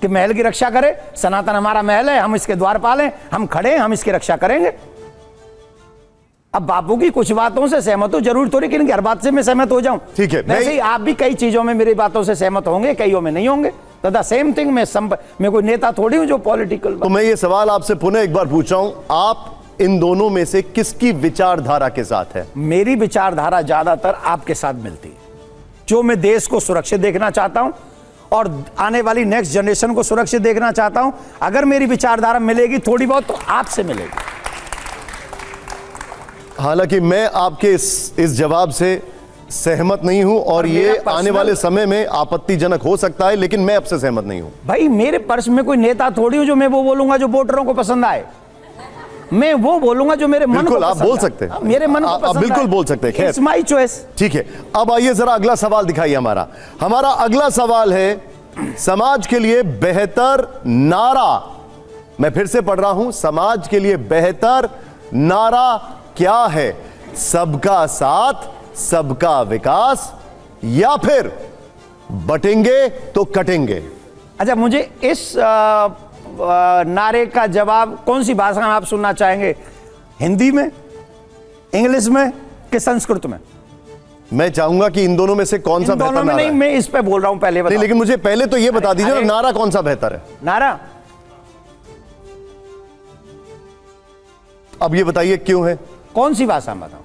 B: कि महल की रक्षा करे। सनातन हमारा महल है, हम इसके द्वार पालें, हम खड़े हैं, हम इसकी रक्षा करेंगे। अब बापू की कुछ बातों से सहमत हो, जरूर थोड़ी कि हर बात से मैं सहमत हो जाऊं।
A: ठीक है,
B: वैसे ही आप भी कई चीजों में मेरी बातों से सहमत होंगे, कईयों में नहीं होंगे। तो द सेम थिंग, मैं कोई नेता थोड़ी हूं जो पॉलिटिकल।
A: तो मैं ये सवाल आपसे पुनः एक बार पूछ रहा हूं, आप इन दोनों में से किसकी विचारधारा के साथ है?
B: मेरी विचारधारा ज्यादातर आपके साथ मिलती है। जो मैं देश को सुरक्षित देखना चाहता हूं और आने वाली नेक्स्ट जनरेशन को सुरक्षित देखना चाहता हूं, अगर मेरी विचारधारा मिलेगी थोड़ी बहुत तो आपसे मिलेगी।
A: हालांकि मैं आपके इस जवाब से सहमत नहीं हूं और ये आने वाले समय में आपत्तिजनक हो सकता है, लेकिन मैं आपसे सहमत नहीं हूं।
B: भाई मेरे पर्स में कोई नेता थोड़ी हूं जो मैं वो बोलूंगा जो वोटरों को पसंद आए। मैं वो बोलूंगा जो मेरे मन को
A: बिल्कुल, आप
B: पसंद
A: बोल
B: आए।
A: सकते हैं,
B: मेरे मन को
A: आप
B: पसंद
A: बिल्कुल
B: आए।
A: बोल सकते हैं। खैर,
B: It's my choice।
A: ठीक है, अब आइए जरा अगला सवाल दिखाइए। हमारा अगला सवाल है, समाज के लिए बेहतर नारा, मैं फिर से पढ़ रहा हूं, समाज के लिए बेहतर नारा क्या है? सबका साथ, सबका विकास, या फिर बटेंगे तो कटेंगे?
B: अच्छा, मुझे इस नारे का जवाब कौन सी भाषा में आप सुनना चाहेंगे? हिंदी में, इंग्लिश में कि संस्कृत में?
A: मैं चाहूंगा कि इन दोनों में से कौन सा बेहतर नारा
B: नहीं,
A: है?
B: मैं इस पे बोल रहा हूं, पहले बताओ।
A: नहीं, लेकिन मुझे पहले तो ये बता दीजिए ना, नारा कौन सा बेहतर है?
B: नारा
A: अब ये बताइए क्यों है?
B: कौन सी भाषा में बताओ?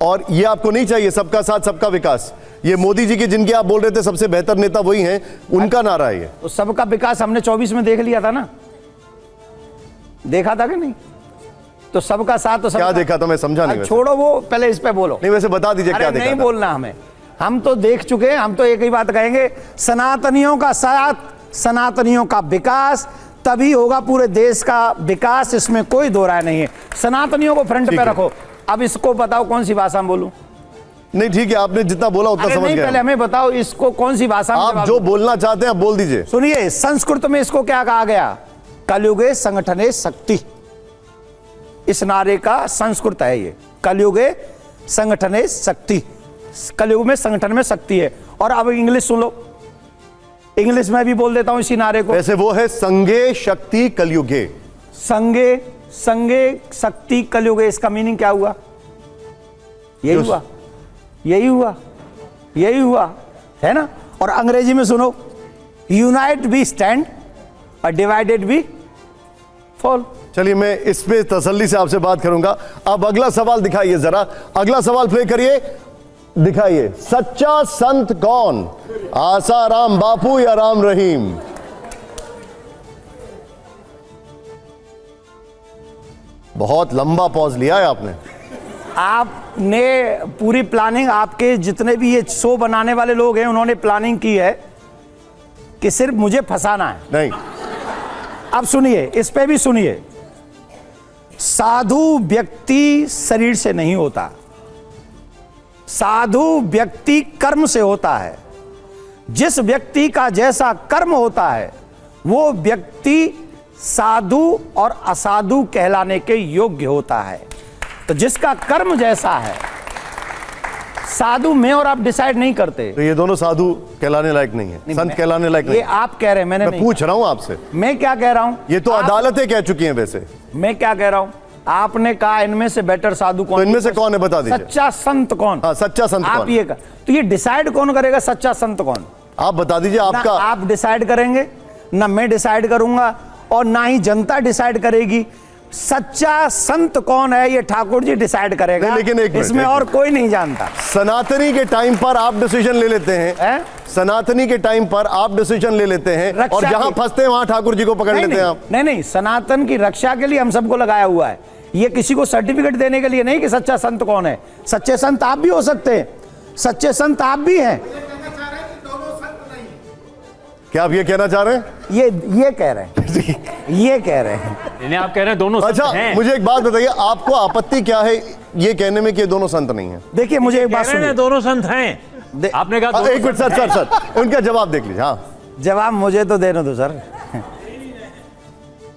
A: और ये आपको नहीं चाहिए सबका साथ सबका विकास? ये मोदी जी के, जिनके आप बोल रहे थे सबसे बेहतर नेता वही हैं, उनका नारा है ये।
B: तो सबका विकास हमने 24 में देख लिया था ना, देखा था कि नहीं? तो सबका साथ तो
A: क्या देखा था, मैं समझा नहीं।
B: छोड़ो वो, पहले इस पे बोलो।
A: नहीं, वैसे बता दीजिए क्या देखा
B: नहीं
A: था?
B: बोलना हमें, हम तो देख चुके हैं। हम तो एक ही बात कहेंगे, सनातनियों का साथ, सनातनियों का विकास, तभी होगा पूरे देश का विकास, इसमें कोई दो राय नहीं है। सनातनियों को फ्रंट पे रखो। अब इसको बताओ कौन सी भाषा में बोलूं?
A: नहीं, ठीक है, आपने जितना बोला उतना समझ गया।
B: पहले हमें बताओ इसको कौन सी भाषा में
A: आप जो बोलना चाहते हैं आप बोल दीजिए।
B: सुनिए, संस्कृत में इसको क्या कहा गया? कलयुगे संगठने शक्ति। इस नारे का संस्कृत है ये, कलयुगे संगठने शक्ति। कलयुग में संगठन में शक्ति है। और अब इंग्लिश सुन लो, इंग्लिश में भी बोल देता हूं इसी नारे को।
A: वैसे वो है संगे शक्ति कलयुगे।
B: संगे, संगे शक्ति कलयुगे, इसका मीनिंग क्या हुआ? यही हुआ, यही हुआ, यही हुआ, है ना? और अंग्रेजी में सुनो, यूनाइट वी स्टैंड और डिवाइडेड वी फॉल।
A: चलिए, मैं इस पे तसल्ली से आपसे बात करूंगा। अब अगला सवाल दिखाइए जरा, अगला सवाल प्ले करिए, दिखाइए। सच्चा संत कौन? आसाराम बापू या राम रहीम? बहुत लंबा पॉज लिया है आपने।
B: आपने पूरी प्लानिंग, आपके जितने भी ये शो बनाने वाले लोग हैं उन्होंने प्लानिंग की है कि सिर्फ मुझे फंसाना है।
A: नहीं,
B: अब सुनिए, इस पे भी सुनिए, साधु व्यक्ति शरीर से नहीं होता, साधु व्यक्ति कर्म से होता है। जिस व्यक्ति का जैसा कर्म होता है वो व्यक्ति साधु और असाधु कहलाने के योग्य होता है। तो जिसका कर्म जैसा है, साधु में और आप डिसाइड नहीं करते।
A: तो ये दोनों साधु कहलाने लायक नहीं है, संत कहलाने लायक नहीं
B: ये आप कह रहे हैं, मैंने
A: मैं
B: नहीं
A: पूछ रहा हूं आपसे।
B: मैं क्या कह रहा हूं?
A: ये तो अदालतें कह चुकी हैं वैसे।
B: मैं क्या कह रहा हूं? आपने कहा इनमें से बेटर साधु कौन?
A: तो इनमें से कौन है, बता दीजिए।
B: सच्चा संत कौन?
A: हाँ, सच्चा संत
B: आप
A: कौन?
B: ये तो ये डिसाइड कौन करेगा सच्चा संत कौन?
A: आप बता दीजिए।
B: ना
A: आपका
B: आप डिसाइड करेंगे, ना मैं डिसाइड करूंगा, और ना ही जनता डिसाइड करेगी। सच्चा संत कौन है ये ठाकुर जी डिसाइड करेगा।
A: नहीं, लेकिन एक मिनट,
B: इसमें और कोई नहीं जानता।
A: सनातनी के टाइम पर आप डिसीजन ले लेते हैं, सनातनी के टाइम पर आप डिसीजन ले लेते हैं, और जहां फंसते हैं वहां ठाकुर जी को पकड़ लेते हैं आप।
B: नहीं, सनातन की रक्षा के लिए हम सबको लगाया हुआ है। ये किसी को सर्टिफिकेट देने के लिए नहीं कि सच्चा संत कौन है। सच्चे संत आप भी हो सकते हैं, सच्चे संत आप भी हैं।
A: क्या आप ये कहना चाह रहे हैं?
B: ये कह रहे हैं, ये कह रहे हैं।
C: इन्हें आप कह रहे हैं दोनों संत
A: अच्छा,
C: हैं।
A: मुझे एक बात बताइए, आपको आपत्ति क्या है ये कहने में कि ये दोनों संत नहीं है?
B: देखिए मुझे एक बात
F: कह रहे हैं
B: सुनिए,
F: दोनों संत हैं।
C: आपने कहा
A: एक मिनट सर उनका जवाब देख लीजिए। हाँ,
B: जवाब मुझे तो देने दो सर।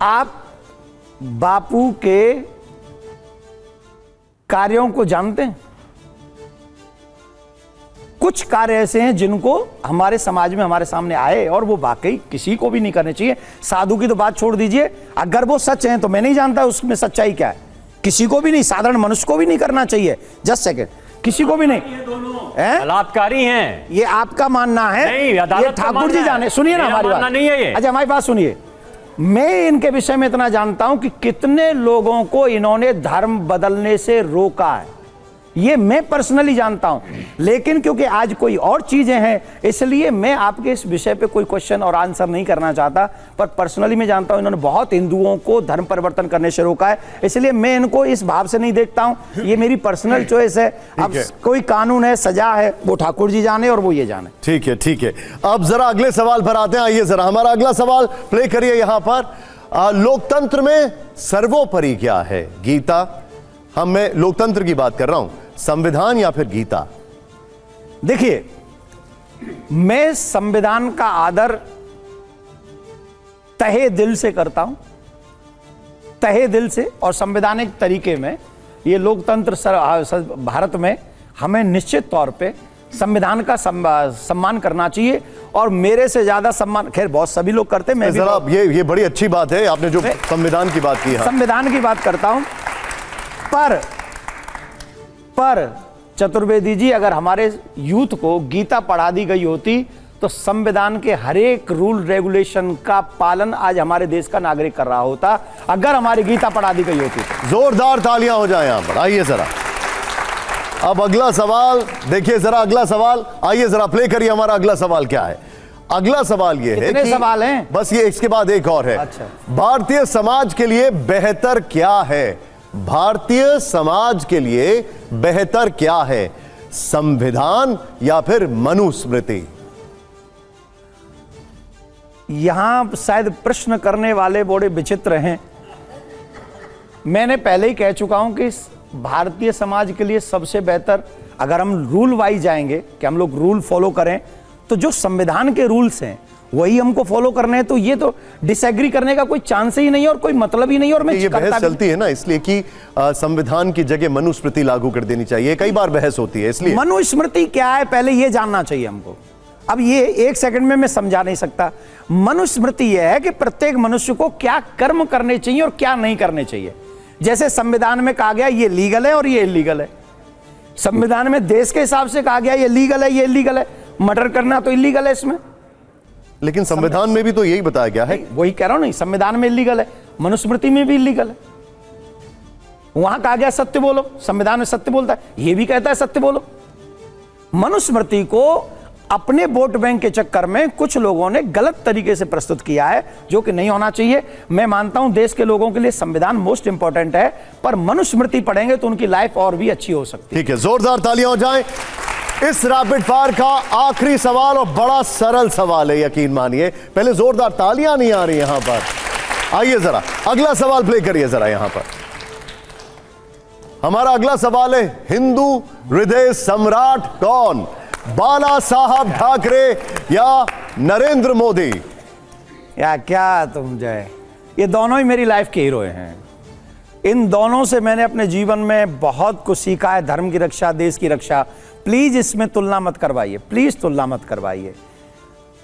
B: आप बापू के कार्यों को जानते हैं? कुछ कार्य ऐसे हैं जिनको हमारे समाज में हमारे सामने आए और वो वाकई किसी को भी नहीं करने चाहिए। साधु की तो बात छोड़ दीजिए, अगर वो सच हैं तो मैं नहीं जानता उसमें सच्चाई क्या है। किसी को भी नहीं, साधारण मनुष्य को भी नहीं करना चाहिए। जस्ट सेकंड, किसी को भी नहीं।
C: बलात्कारी हैं।
B: ये आपका मानना है,
C: नहीं, अदालत
B: ये
C: का
B: ठाकुर
C: मानना
B: जी
C: है।
B: जाने। सुनिए ना
C: मेरा
B: हमारी
C: मानना
B: बात।
C: नहीं है ये।
B: अच्छा हमारी बात सुनिए। मैं इनके विषय में इतना जानता हूं कि कितने लोगों को इन्होंने धर्म बदलने से रोका है, ये मैं पर्सनली जानता हूं। लेकिन क्योंकि आज कोई और चीजें हैं, इसलिए मैं आपके इस विषय पे कोई क्वेश्चन और आंसर नहीं करना चाहता। पर पर्सनली मैं जानता हूं इन्होंने बहुत हिंदुओं को धर्म परिवर्तन करने से रोका है, इसलिए मैं इनको इस भाव से नहीं देखता हूं। ये मेरी पर्सनल चॉइस है। अब कोई कानून है, सजा है, वो ठाकुर जी जाने और वो ये जाने।
A: ठीक है, ठीक है। अब जरा अगले सवाल पर आते हैं। आइए जरा हमारा अगला सवाल प्ले करिए यहां पर। लोकतंत्र में सर्वोपरि क्या है? गीता, मैं लोकतंत्र की बात कर रहा हूं, संविधान या फिर गीता?
B: देखिए, मैं संविधान का आदर तहे दिल से करता हूं, तहे दिल से। और संवैधानिक तरीके में ये लोकतंत्र भारत में हमें निश्चित तौर पे संविधान का सम्मान करना चाहिए, और मेरे से ज्यादा सम्मान खैर बहुत सभी लोग करते हैं। मैं भी
A: जरा ये बड़ी अच्छी बात है आपने जो संविधान की बात की है।
B: संविधान की बात करता हूं, पर चतुर्वेदी जी, अगर हमारे यूथ को गीता पढ़ा दी गई होती तो संविधान के हर एक रूल रेगुलेशन का पालन आज हमारे देश का नागरिक कर रहा होता, अगर हमारी गीता पढ़ा दी गई होती तो।
A: जोरदार तालियां हो जाए यहां पर। आइए जरा अब अगला सवाल देखिए, जरा अगला सवाल आइए जरा प्ले करिए। हमारा अगला सवाल क्या है? अगला सवाल ये है
B: कितने
A: कि
B: सवाल हैं?
A: बस ये, इसके बाद एक और है।
B: अच्छा।
A: भारतीय समाज के लिए बेहतर क्या है? भारतीय समाज के लिए बेहतर क्या है? संविधान या फिर मनुस्मृति?
B: यहां शायद प्रश्न करने वाले बड़े विचित्र हैं। मैंने पहले ही कह चुका हूं कि भारतीय समाज के लिए सबसे बेहतर, अगर हम रूल वाइज जाएंगे कि हम लोग रूल फॉलो करें, तो जो संविधान के रूल्स हैं वही हमको फॉलो करने हैं। तो ये तो डिसएग्री करने का कोई चांस ही नहीं है और कोई मतलब ही नहीं है। और मैं
A: ये बहस चलती है ना इसलिए कि संविधान की जगह मनुस्मृति लागू कर देनी चाहिए, कई बार बहस होती है इसलिए।
B: मनुस्मृति क्या है पहले ये जानना चाहिए हमको। अब ये एक सेकंड में मैं समझा नहीं सकता। मनुस्मृति यह है कि प्रत्येक मनुष्य को क्या कर्म करने चाहिए और क्या नहीं करने चाहिए। जैसे संविधान में कहा गया ये लीगल है और ये इलीगल है, संविधान में देश के हिसाब से कहा गया ये लीगल है, ये इलीगल है। मर्डर करना तो इलीगल है इसमें,
A: लेकिन संविधान में भी तो यही बताया गया है।
B: वही कह रहा हूं, नहीं संविधान में इलीगल है, मनुस्मृति में भी इलीगल है। वहां कहा गया सत्य बोलो, संविधान में सत्य बोलता है, ये भी कहता है सत्य बोलो। मनुस्मृति को अपने वोट बैंक के चक्कर में कुछ लोगों ने गलत तरीके से प्रस्तुत किया है, जो कि नहीं होना चाहिए। मैं मानता हूं देश के लोगों के लिए संविधान मोस्ट इंपॉर्टेंट है, पर मनुस्मृति पढ़ेंगे तो उनकी लाइफ और भी अच्छी हो सकती है।
A: ठीक है, जोरदार तालियां हो जाएं। इस रैपिड फायर का आखिरी सवाल, और बड़ा सरल सवाल है यकीन मानिए। पहले जोरदार तालियां नहीं आ रही यहां पर। आइए जरा अगला सवाल प्ले करिए जरा यहां पर। हमारा अगला सवाल है, हिंदू हृदय सम्राट कौन? बाला साहब ठाकरे या नरेंद्र मोदी?
B: या क्या तुम जय, ये दोनों ही मेरी लाइफ के हीरो हैं। इन दोनों से मैंने अपने जीवन में बहुत कुछ सीखा है, धर्म की रक्षा, देश की रक्षा। प्लीज इसमें तुलना मत करवाइए, प्लीज तुलना मत करवाइए।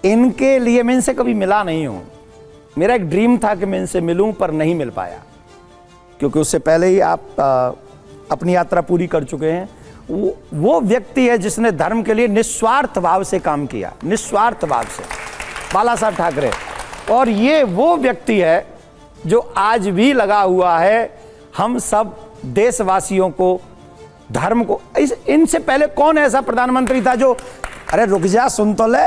B: इनके लिए मैं इनसे कभी मिला नहीं हूं। मेरा एक ड्रीम था कि मैं इनसे मिलूं, पर नहीं मिल पाया, क्योंकि उससे पहले ही आप अपनी यात्रा पूरी कर चुके हैं। वो व्यक्ति है जिसने धर्म के लिए निस्वार्थ भाव से काम किया, निस्वार्थ भाव से, बाला साहब ठाकरे। और ये वो व्यक्ति है जो आज भी लगा हुआ है हम सब देशवासियों को, धर्म को। इनसे पहले कौन ऐसा प्रधानमंत्री था जो, अरे रुक जा सुन तो ले,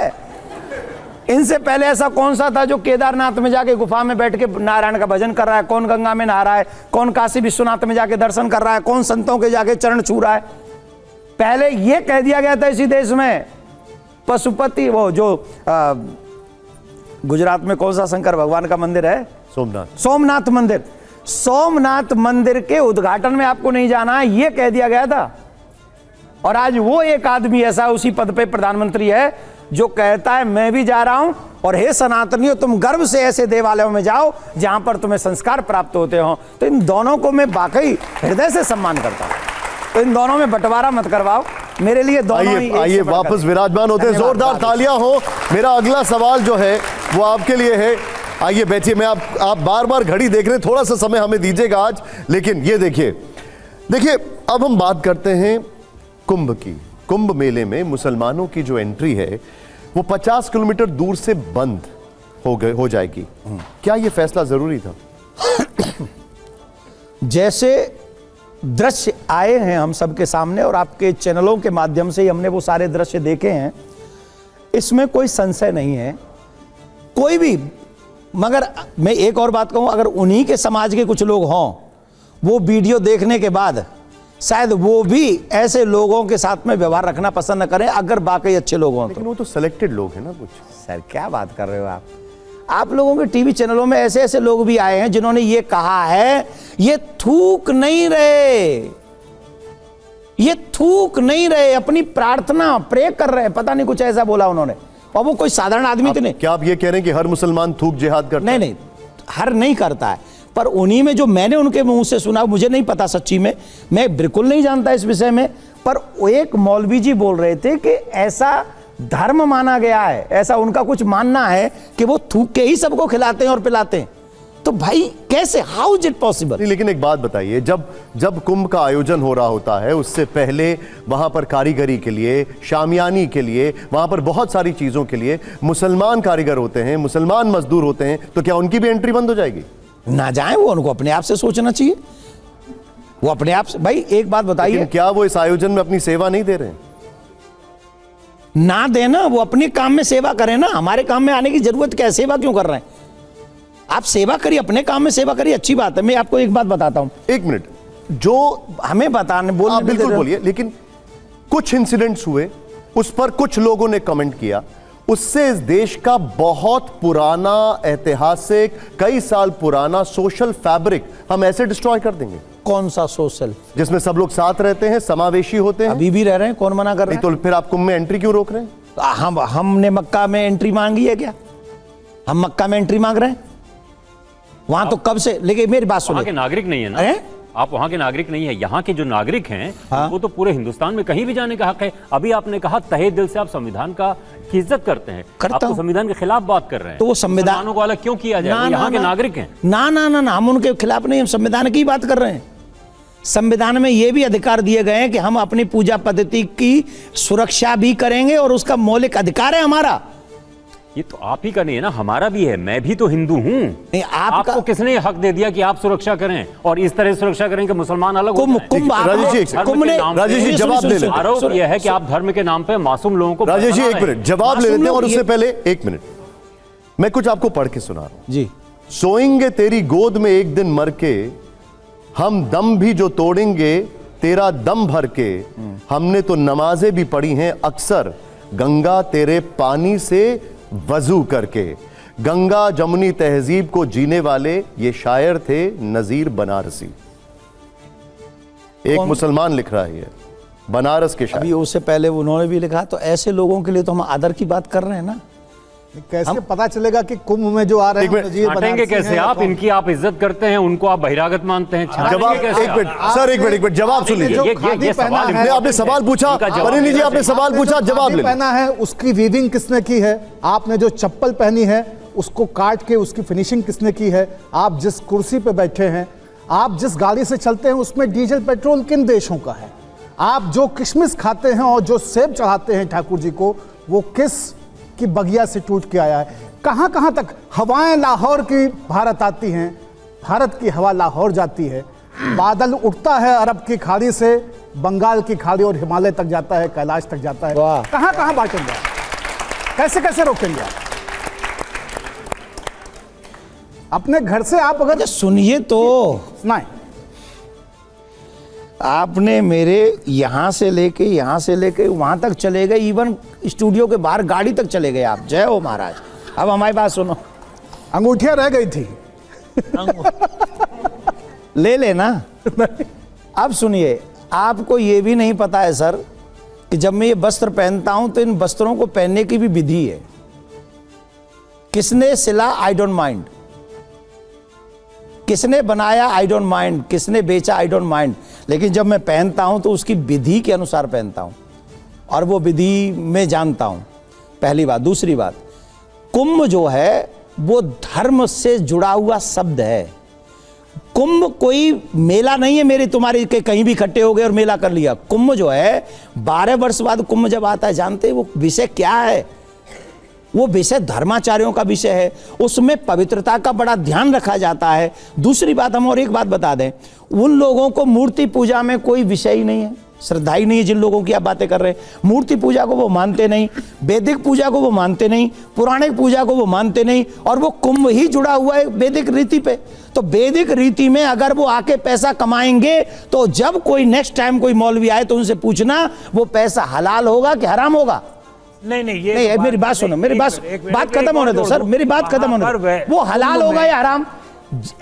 B: इनसे पहले ऐसा कौन सा था जो केदारनाथ में जाके गुफा में बैठ के नारायण का भजन कर रहा है? कौन गंगा में नहा रहा है? कौन काशी विश्वनाथ में जाके दर्शन कर रहा है? कौन संतों के जाके चरण छू रहा है? पहले यह कह दिया गया था इसी देश में, पशुपति, वो जो गुजरात में कौन सा शंकर भगवान का मंदिर है? सोमनाथ मंदिर। सोमनाथ मंदिर के उद्घाटन में आपको नहीं जाना है, यह कह दिया गया था। और आज वो एक आदमी ऐसा उसी पद पे प्रधानमंत्री है जो कहता है मैं भी जा रहा हूं, और हे सनातनियों तुम गर्व से ऐसे देवालयों में जाओ जहां पर तुम्हें संस्कार प्राप्त होते हो। तो इन दोनों को मैं वाकई हृदय से सम्मान करता हूं। तो इन दोनों में बंटवारा मत करवाओ, मेरे लिए दोनों ही।
A: आइए वापस विराजमान होते हैं, जोरदार तालियां हो। मेरा अगला सवाल जो है वो आपके लिए है। आइए बैठिए, मैं आप बार बार घड़ी देख रहे हैं, थोड़ा सा समय हमें दीजिएगा आज। लेकिन ये देखिए अब हम बात करते हैं कुंभ की। कुंभ मेले में मुसलमानों की जो एंट्री है वो 50 किलोमीटर दूर से बंद हो जाएगी। क्या ये फैसला जरूरी था?
B: जैसे दृश्य आए हैं हम सबके सामने, और आपके चैनलों के माध्यम से हमने वो सारे दृश्य देखे हैं, इसमें कोई संशय नहीं है कोई भी। मगर मैं एक और बात कहूं, अगर उन्हीं के समाज के कुछ लोग हों, वो वीडियो देखने के बाद शायद वो भी ऐसे लोगों के साथ में व्यवहार रखना पसंद न करें, अगर बाकी अच्छे लोग हों।
A: लेकिन वो तो सिलेक्टेड लोग हैं ना कुछ।
B: सर क्या बात कर रहे हो आप लोगों के टीवी चैनलों में ऐसे ऐसे लोग भी आए हैं जिन्होंने ये कहा है, ये थूक नहीं रहे, ये थूक नहीं रहे, अपनी प्रार्थना प्रे कर रहे हैं, पता नहीं कुछ ऐसा बोला उन्होंने। और वो कोई साधारण आदमी तो नहीं।
A: क्या आप ये कह रहे हैं कि हर मुसलमान थूक जिहाद करता है?
B: नहीं, हर नहीं करता है, पर उन्हीं में जो मैंने उनके मुंह से सुना, मुझे नहीं पता सच्ची में, मैं बिल्कुल नहीं जानता इस विषय में, पर एक मौलवी जी बोल रहे थे कि ऐसा धर्म माना गया है, ऐसा उनका कुछ मानना है कि वो थूक के ही सबको खिलाते हैं और पिलाते हैं। तो भाई कैसे, हाउ इज इट पॉसिबल?
A: लेकिन एक बात बताइए, जब कुंभ का आयोजन हो रहा होता है उससे पहले वहां पर कारीगरी के लिए, शामियानी के लिए, वहां पर बहुत सारी चीजों के लिए मुसलमान कारीगर होते हैं, मुसलमान मजदूर होते हैं, तो क्या उनकी भी एंट्री बंद हो जाएगी?
B: ना जाए, वो उनको अपने आप से सोचना चाहिए, वो अपने आप से। भाई एक बात बताइए,
A: क्या वो इस आयोजन में अपनी सेवा नहीं दे रहे हैं?
B: ना देना, वो अपने काम में सेवा करें ना, हमारे काम में आने की जरूरत क्या है? सेवा क्यों कर रहे हैं? आप सेवा करिए, अपने काम में सेवा करिए, अच्छी बात है। मैं आपको एक बात बताता हूं,
A: एक मिनट, जो
B: हमें बताने बोलने,
A: आप बिल्कुल बोलिए, लेकिन कुछ इंसिडेंट्स हुए, उस पर कुछ लोगों ने कमेंट किया, उससे इस देश का बहुत पुराना, ऐतिहासिक, कई साल पुराना सोशल फैब्रिक हम ऐसे डिस्ट्रॉय कर देंगे।
B: कौन सा सोशल?
A: जिसमें सब लोग साथ रहते हैं, समावेशी होते हैं।
B: अभी भी रह रहे हैं, कौन मना कर रहा है?
A: तो फिर आप कुंभ में एंट्री क्यों रोक रहे हैं?
B: हमने मक्का में एंट्री मांगी है क्या? हम मक्का में एंट्री मांग रहे हैं वहां तो कब से? लेकिन मेरी बात सुनिए,
C: वहां के नागरिक नहीं है ना, आप वहां के नागरिक नहीं है, यहाँ के जो नागरिक हैं वो तो पूरे हिंदुस्तान में कहीं भी जाने का हक है। अभी आपने कहा तहे दिल से आप संविधान की इज्जत करते हैं, आप तो संविधान के खिलाफ बात कर रहे हैं,
B: तो वो संविधान
C: को अलग क्यों किया जाए? यहाँ के नागरिक हैं।
B: ना ना ना ना, हम उनके खिलाफ नहीं, हम संविधान की बात कर रहे हैं। संविधान में ये भी अधिकार दिए गए हैं कि हम अपनी पूजा पद्धति की सुरक्षा भी करेंगे, और उसका मौलिक अधिकार है हमारा।
C: ये तो आप ही का नहीं है ना, हमारा भी है। मैं भी तो हिंदू हूँ।
B: नहीं,
C: आपको किसने हक दे दिया कि आप सुरक्षा करें और इस तरह सुरक्षा करें कि मुसलमान अलग हो जाएं?
A: राजेश जी जवाब ले लेते हैं।
C: आरोप यह है कि आप धर्म के नाम पे मासूम लोगों को।
A: राजेश जी एक मिनट जवाब ले लेते हैं, और उससे पहले एक मिनट मैं कुछ आपको पढ़ के सुना रहा हूं
B: जी।
A: सोएंगे तेरी गोद में एक दिन मर के, हम दम भी जो तोड़ेंगे तेरा दम भर के, हमने तो नमाजें भी पढ़ी हैं अक्सर गंगा तेरे पानी से वजू करके। गंगा जमुनी तहजीब को जीने वाले ये शायर थे नजीर बनारसी। एक मुसलमान लिख रहा है ये, बनारस के शायर।
B: अभी उससे पहले उन्होंने भी लिखा। तो ऐसे लोगों के लिए तो हम आदर की बात कर रहे हैं ना।
E: कैसे पता चलेगा कि कुंभ में जो आ रहे हैं नजीर
C: छाटेंगे
E: बनारसी
C: कैसे
E: हैं या
C: आप?
E: कौन?
C: इनकी आप इज्जत करते हैं, उनको आप बहिरागत मानते हैं,
A: जवाब
C: छाटेंगे कैसे
A: एक
C: आप?
A: मिनट सर, एक मिनट जवाब सुन लीजिए।
E: जो
C: ये
E: खादी
C: सवाल
E: पहना है,
A: नहीं, आपने सवाल पूछा,
C: इनका जवाब
A: परिणी जी
C: देना
A: आपने सवाल
E: आपने
A: पूछा,
E: जो
A: जवाब
E: खादी
A: ले
E: पहना है उसकी वीविंग किसने की है? आपने जो चप्पल पहनी है उसको काट के उसकी फिनिशिंग किसने की है? आप जिस कुर्सी पे बैठे हैं, आप जिस गाड़ी से चलते हैं, उसमें डीजल पेट्रोल किन देशों का है? आप जो किशमिश खाते हैं और जो सेब चढ़ाते हैं ठाकुर जी को, वो किस की बगिया से टूट के आया है? कहाँ कहाँ तक हवाएं लाहौर की भारत आती हैं, भारत की हवा लाहौर जाती है, बादल उठता है अरब की खाड़ी से, बंगाल की खाड़ी और हिमालय तक जाता है, कैलाश तक जाता है।
B: वाह।
E: कहाँ कहाँ बांटेंगे आप? कैसे कैसे रोकेंगे आप? अपने घर से आप अगर
B: सुनिए तो,
E: सुनाएं।
B: आपने मेरे यहाँ से लेके वहां तक चले गए, इवन स्टूडियो के बाहर गाड़ी तक चले गए आप। जय हो महाराज। अब हमारी बात सुनो।
E: अंगूठियां रह गई थी।
B: ले लेना। अब सुनिए, आपको ये भी नहीं पता है सर कि जब मैं ये वस्त्र पहनता हूं तो इन वस्त्रों को पहनने की भी विधि है। किसने सिला, आई डोंट माइंड। किसने बनाया, आई डोंट माइंड। किसने बेचा, आई डोंट माइंड। लेकिन जब मैं पहनता हूं तो उसकी विधि के अनुसार पहनता हूं और वो विधि मैं जानता हूं। पहली बात। दूसरी बात, कुंभ जो है वो धर्म से जुड़ा हुआ शब्द है। कुंभ कोई मेला नहीं है मेरी तुम्हारी के कहीं भी इकट्ठे हो गए और मेला कर लिया। कुंभ जो है 12 वर्ष बाद कुंभ जब आता है, जानते हैं वो विषय क्या है? वो विषय धर्माचार्यों का विषय है, उसमें पवित्रता का बड़ा ध्यान रखा जाता है। दूसरी बात, हम और एक बात बता दें, उन लोगों को मूर्ति पूजा में कोई विषय ही नहीं है, श्रद्धा ही नहीं है। जिन लोगों की आप बातें कर रहे हैं, मूर्ति पूजा को वो मानते नहीं, वैदिक पूजा को वो मानते नहीं, पौराणिक पूजा को वो मानते नहीं, और वो कुंभ ही जुड़ा हुआ है वैदिक रीति पे। तो वैदिक रीति में अगर वो आके पैसा कमाएंगे तो जब कोई नेक्स्ट टाइम कोई मौलवी आए तो उनसे पूछना वो पैसा हलाल होगा कि हराम होगा।
F: नहीं ये
B: नहीं, मेरी बात सुनो, मेरी बात खत्म होने दो सर, मेरी बात खत्म होने दो। वो हलाल होगा या हराम?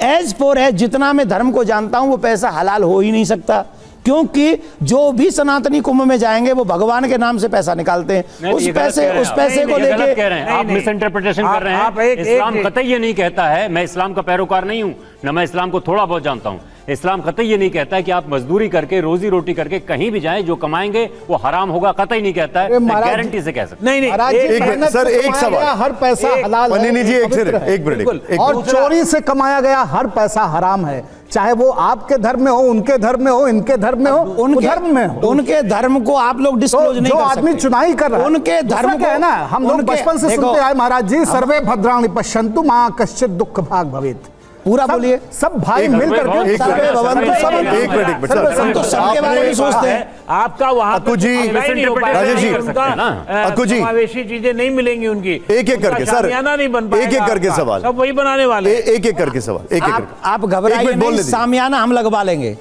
B: एज फोर है, जितना मैं धर्म को जानता हूं वो पैसा हलाल हो ही नहीं सकता, क्योंकि जो भी सनातनी कुंभ में जाएंगे वो भगवान के नाम से पैसा निकालते हैं। उस पैसे को लेके
C: कह रहे हैं आप, मिस इंटरप्रिटेशन कर रहे हैं। इस्लाम कतई ये नहीं कहता है, मैं इस्लाम का पैरोकार नहीं हूं, न मैं इस्लाम को थोड़ा बहुत जानता हूं। इस्लाम कतई ये नहीं कहता है कि आप मजदूरी करके, रोजी रोटी करके कहीं भी जाएं, जो कमाएंगे वो हराम होगा, कतई नहीं कहता है। मैं गारंटी से कह सकता हूं।
E: एक मिनट सर, एक सवाल। हर पैसा हलाल है,
A: परिणी जी एक
E: मिनट। और चोरी से कमाया गया हर पैसा हराम है, चाहे वो आपके धर्म में हो, उनके धर्म में हो, इनके धर्म में हो, उनके धर्म में हो।
B: उनके धर्म को आप लोग डिस्क्लोज नहीं कर सकते।
E: जो आदमी चुनाई कर रहा है
B: उनके धर्म
E: को है ना, हम लोग बचपन से सुनते आए महाराज जी, सर्वे भद्राणि पश्यन्तु मा कश्चित् दुःख भाग भवेत्।
B: पूरा बोलिए।
E: सब भाई मिल करके
B: सर्वे भवन्तु सब
A: एक मिनट
B: तो सबके बारे में सोचते हैं।
F: आपका वहां
A: अक्कू जी, राजेश जी, अक्कू जी,
F: समावेशी चीजें नहीं मिलेंगी उनकी।
A: एक एक करके सर,
F: नहीं बन पाएगा,
A: एक एक करके सवाल,
F: सब वही बनाने वाले।
A: एक एक करके सवाल, एक एक
B: आप घबराइए नहीं, सामियाना हम लगवा लेंगे,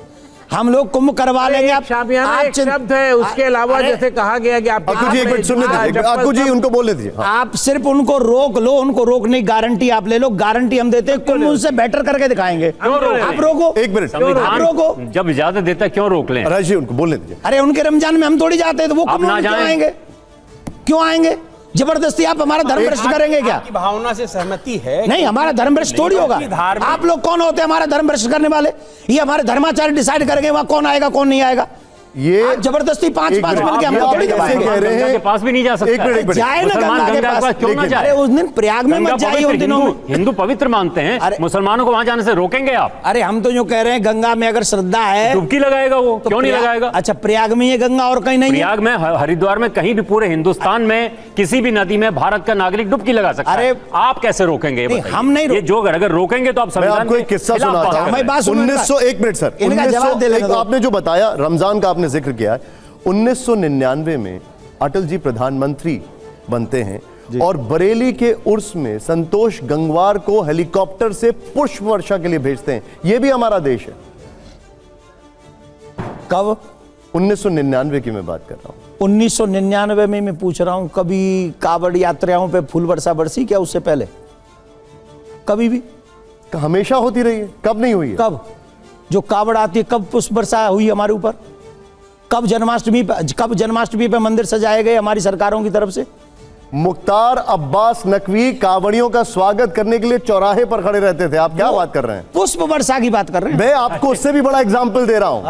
B: हम लोग कुंभ करवा लेंगे। आप
F: शामियाना एक शब्द है, उसके अलावा जैसे कहा गया कि आप
A: अक्कू जी एक मिनट सुनने दीजिए, अक्कू जी उनको बोलने दीजिए।
B: आप सिर्फ उनको रोक लो, उनको रोकने की गारंटी आप ले लो, गारंटी हम देते हैं, कुंभ उनसे बेटर करके दिखाएंगे। आप रोको,
A: एक मिनट,
B: आप रोको।
C: जब इजाजत देता है क्यों रोक लें?
A: राजेश जी उनको बोलने दीजिए।
B: अरे उनके रमजान में हम थोड़ी जाते हैं, तो वो कुंभ में क्यों आएंगे? क्यों आएंगे? जबरदस्ती आप हमारा धर्म भ्रष्ट करेंगे क्या?
G: आपकी भावना से सहमति है?
B: नहीं, हमारा धर्म भ्रष्ट थोड़ी होगा। आप लोग कौन होते हैं हमारा धर्म भ्रष्ट करने वाले? ये हमारे धर्माचार्य डिसाइड करेंगे वहां कौन आएगा कौन नहीं आएगा।
A: ये
B: आप जबरदस्ती पांच मिल के हम लोग थोड़ी
A: कह रहे हैं
C: के पास भी नहीं जा सकता।
A: एक मिनट,
B: जाए ना गंगा के पास,
C: क्यों ना जाए?
B: अरे उस दिन प्रयाग में मत जाइए उन दिनों में।
C: हिंदू पवित्र मानते हैं, मुसलमानों को वहां जाने से रोकेंगे आप?
B: अरे हम तो यूं कह रहे हैं, गंगा में अगर श्रद्धा है
C: डुबकी लगाएगा वो, क्यों नहीं लगाएगा?
B: अच्छा, प्रयाग में ये गंगा और कहीं नहीं है?
C: प्रयाग में, हरिद्वार में, कहीं भी पूरे हिंदुस्तान में किसी भी नदी में भारत का नागरिक डुबकी लगा सकता है। आप कैसे रोकेंगे?
B: हम नहीं,
C: ये जो अगर रोकेंगे तो आप
A: मैं आपको एक किस्सा सुनाता हूं।
B: 1900,
A: एक मिनट सर, 1900 आपने जो बताया, रमजान का आपने जिक्र किया है, 1999 में अटल जी प्रधानमंत्री बनते हैं और बरेली के उर्स में संतोष गंगवार को हेलीकॉप्टर से पुष्प वर्षा के लिए भेजते हैं। यह भी हमारा देश है।
B: कब?
A: 1999 की मैं बात कर रहा हूं।
B: 1999 में मैं पूछ रहा हूं, कभी कावड़ यात्राओं पे फूल वर्षा बरसी क्या उससे पहले? कभी भी?
A: हमेशा होती रही है, कब नहीं हुई है?
B: कब? जो कावड़ आती है, कब पुष्प वर्षा हुई हमारे ऊपर? कब जन्माष्टमी पे मंदिर सजाए गए हमारी सरकारों की तरफ से?
A: मुख्तार अब्बास नकवी कावड़ियों का स्वागत करने के लिए चौराहे पर खड़े रहते थे। आप क्या बात कर रहे हैं?
B: पुष्प वर्षा की बात कर रहे हैं।
A: मैं आपको उससे भी बड़ा एग्जाम्पल दे रहा हूं।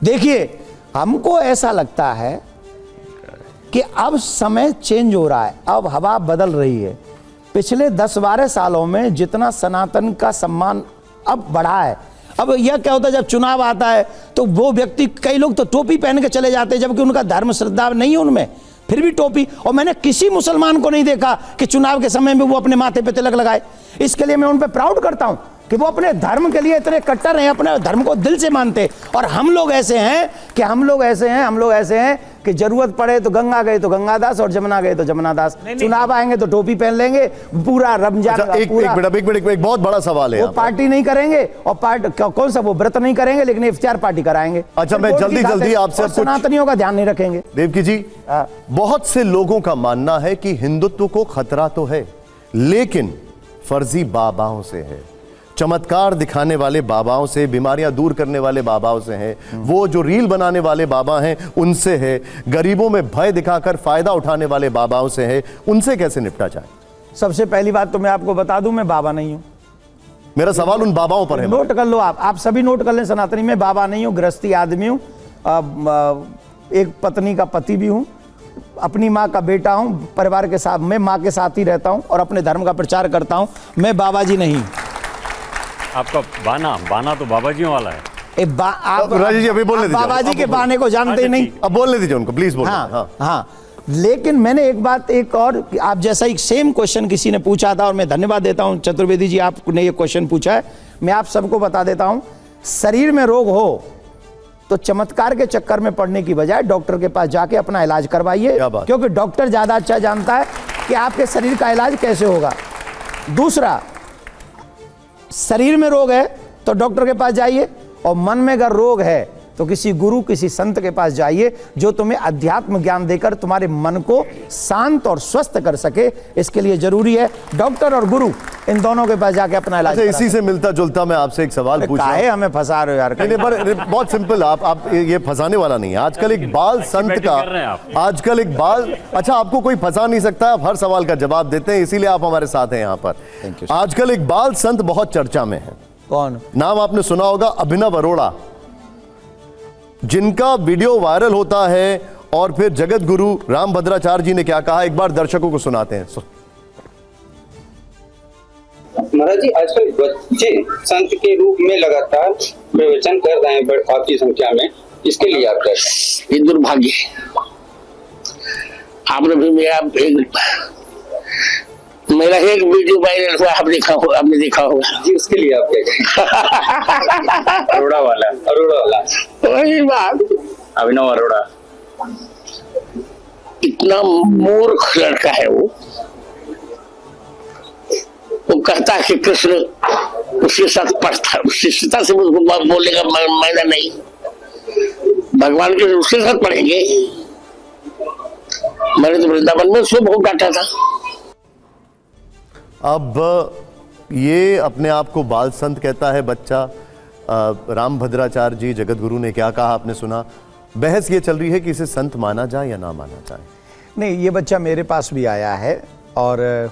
B: देखिए, हमको ऐसा लगता है कि अब समय चेंज हो रहा है, अब हवा बदल रही है। पिछले 10-12 सालों में जितना सनातन का सम्मान अब बढ़ा है, अब यह क्या होता है, जब चुनाव आता है तो वो व्यक्ति, कई लोग तो टोपी पहन के चले जाते हैं जबकि उनका धर्म श्रद्धा नहीं है उनमें, फिर भी टोपी। और मैंने किसी मुसलमान को नहीं देखा कि चुनाव के समय में वो अपने माथे पे तिलक लगाए। इसके लिए मैं उन पे प्राउड करता हूं कि वो अपने धर्म के लिए इतने कट्टर हैं, अपने धर्म को दिल से मानते। और हम लोग ऐसे हैं कि जरूरत पड़े तो गंगा गए तो गंगादास और जमुना गए तो जमुनादास। चुनाव आएंगे तो टोपी पहन लेंगे, पूरा रमजान।
A: अच्छा, एक बहुत बड़ा सवाल है।
B: वो पार्टी नहीं करेंगे और कौन सा वो व्रत नहीं करेंगे, लेकिन इफ्तार पार्टी कराएंगे।
A: अच्छा, मैं जल्दी आपसे
B: सनातनियों का ध्यान नहीं रखेंगे।
A: देवकी जी, बहुत से लोगों का मानना है कि हिंदुत्व को खतरा तो है, लेकिन फर्जी बाबाओं से है, चमत्कार दिखाने वाले बाबाओं से, बीमारियां दूर करने वाले बाबाओं से है, वो जो रील बनाने वाले बाबा हैं उनसे है, गरीबों में भय दिखाकर फायदा उठाने वाले बाबाओं से है। उनसे कैसे निपटा जाए?
B: सबसे पहली बात तो मैं आपको बता दूं, मैं बाबा नहीं हूं।
A: मेरा सवाल उन बाबाओं पर है।
B: नोट कर लो, आप सभी नोट कर लें सनातनी, में बाबा नहीं हूं, गृहस्थी आदमी हूं, एक पत्नी का पति भी हूं, अपनी माँ का बेटा हूं, परिवार के साथ, मैं माँ के साथ ही रहता हूं और अपने धर्म का प्रचार करता हूं। मैं बाबा जी नहीं।
C: आपका बाना तो बाबा जी वाला है।
A: राजेश जी, अभी बोलने दीजिए।
B: बाबा जी के बाने को जानते ही नहीं।
A: अब बोलने दीजिए उनको, प्लीज बोलिए।
B: हाँ। लेकिन मैंने एक और आप जैसा एक सेम क्वेश्चन किसी ने पूछा था, और मैं धन्यवाद देता हूं चतुर्वेदी जी, आपने ये क्वेश्चन पूछा है। मैं आप सबको बता देता हूं, शरीर में रोग हो तो चमत्कार के चक्कर में पड़ने की बजाय डॉक्टर के पास जाके अपना इलाज करवाइए, क्योंकि डॉक्टर ज्यादा अच्छा जानता है कि आपके शरीर का इलाज कैसे होगा। दूसरा, शरीर में रोग है तो डॉक्टर के पास जाइए, और मन में अगर रोग है तो किसी गुरु, किसी संत के पास जाइए जो तुम्हें अध्यात्म ज्ञान देकर तुम्हारे मन को शांत और स्वस्थ कर सके। इसके लिए जरूरी है डॉक्टर और गुरु, इन दोनों के पास जाके अपना इलाज।
A: अच्छा, इसी से मिलता जुलता मैं आपसे एक सवाल पूछ रहा हूं।
B: हमें फंसा रहे हो यार?
A: नहीं, पर बहुत सिंपल, आप ये फंसाने वाला नहीं है। आजकल एक बाल संत का, अच्छा, आपको कोई फंसा नहीं सकता, आप हर सवाल का जवाब देते हैं, इसीलिए आप हमारे साथ हैं यहाँ पर। आजकल एक बाल संत बहुत चर्चा में है।
B: कौन?
A: नाम आपने सुना होगा, अभिनव अरोड़ा, जिनका वीडियो वायरल होता है। और फिर जगत गुरु रामभद्राचार्य जी ने क्या कहा, एक बार दर्शकों को सुनाते हैं।
H: महाराज जी, आजकल बच्चे संत के रूप में लगातार प्रवचन कर रहे हैं काफी संख्या में, इसके लिए आप क्या?
I: ये दुर्भाग्य है। आपने भी मेरा एक वीडियो वायरल हुआ, आपने देखा होगा
H: जी, उसके लिए आप क्या? अरोड़ा वाला
I: वही बात।
H: अभिनव अरोड़ा
I: इतना मूर्ख लड़का है वो कहता है कि कृष्ण उसके साथ पढ़ता, शिष्यता से मुझको बोलेगा मैंने नहीं, भगवान के उसके साथ पढ़ेंगे। मैंने तो वृंदावन में उसको बहुत डांटा था।
A: अब ये अपने आप को बाल संत कहता है बच्चा। रामभद्राचार्य जी, जगत गुरु ने क्या कहा आपने सुना। बहस ये चल रही है कि इसे संत माना जाए या ना माना जाए।
B: नहीं, ये बच्चा मेरे पास भी आया है, और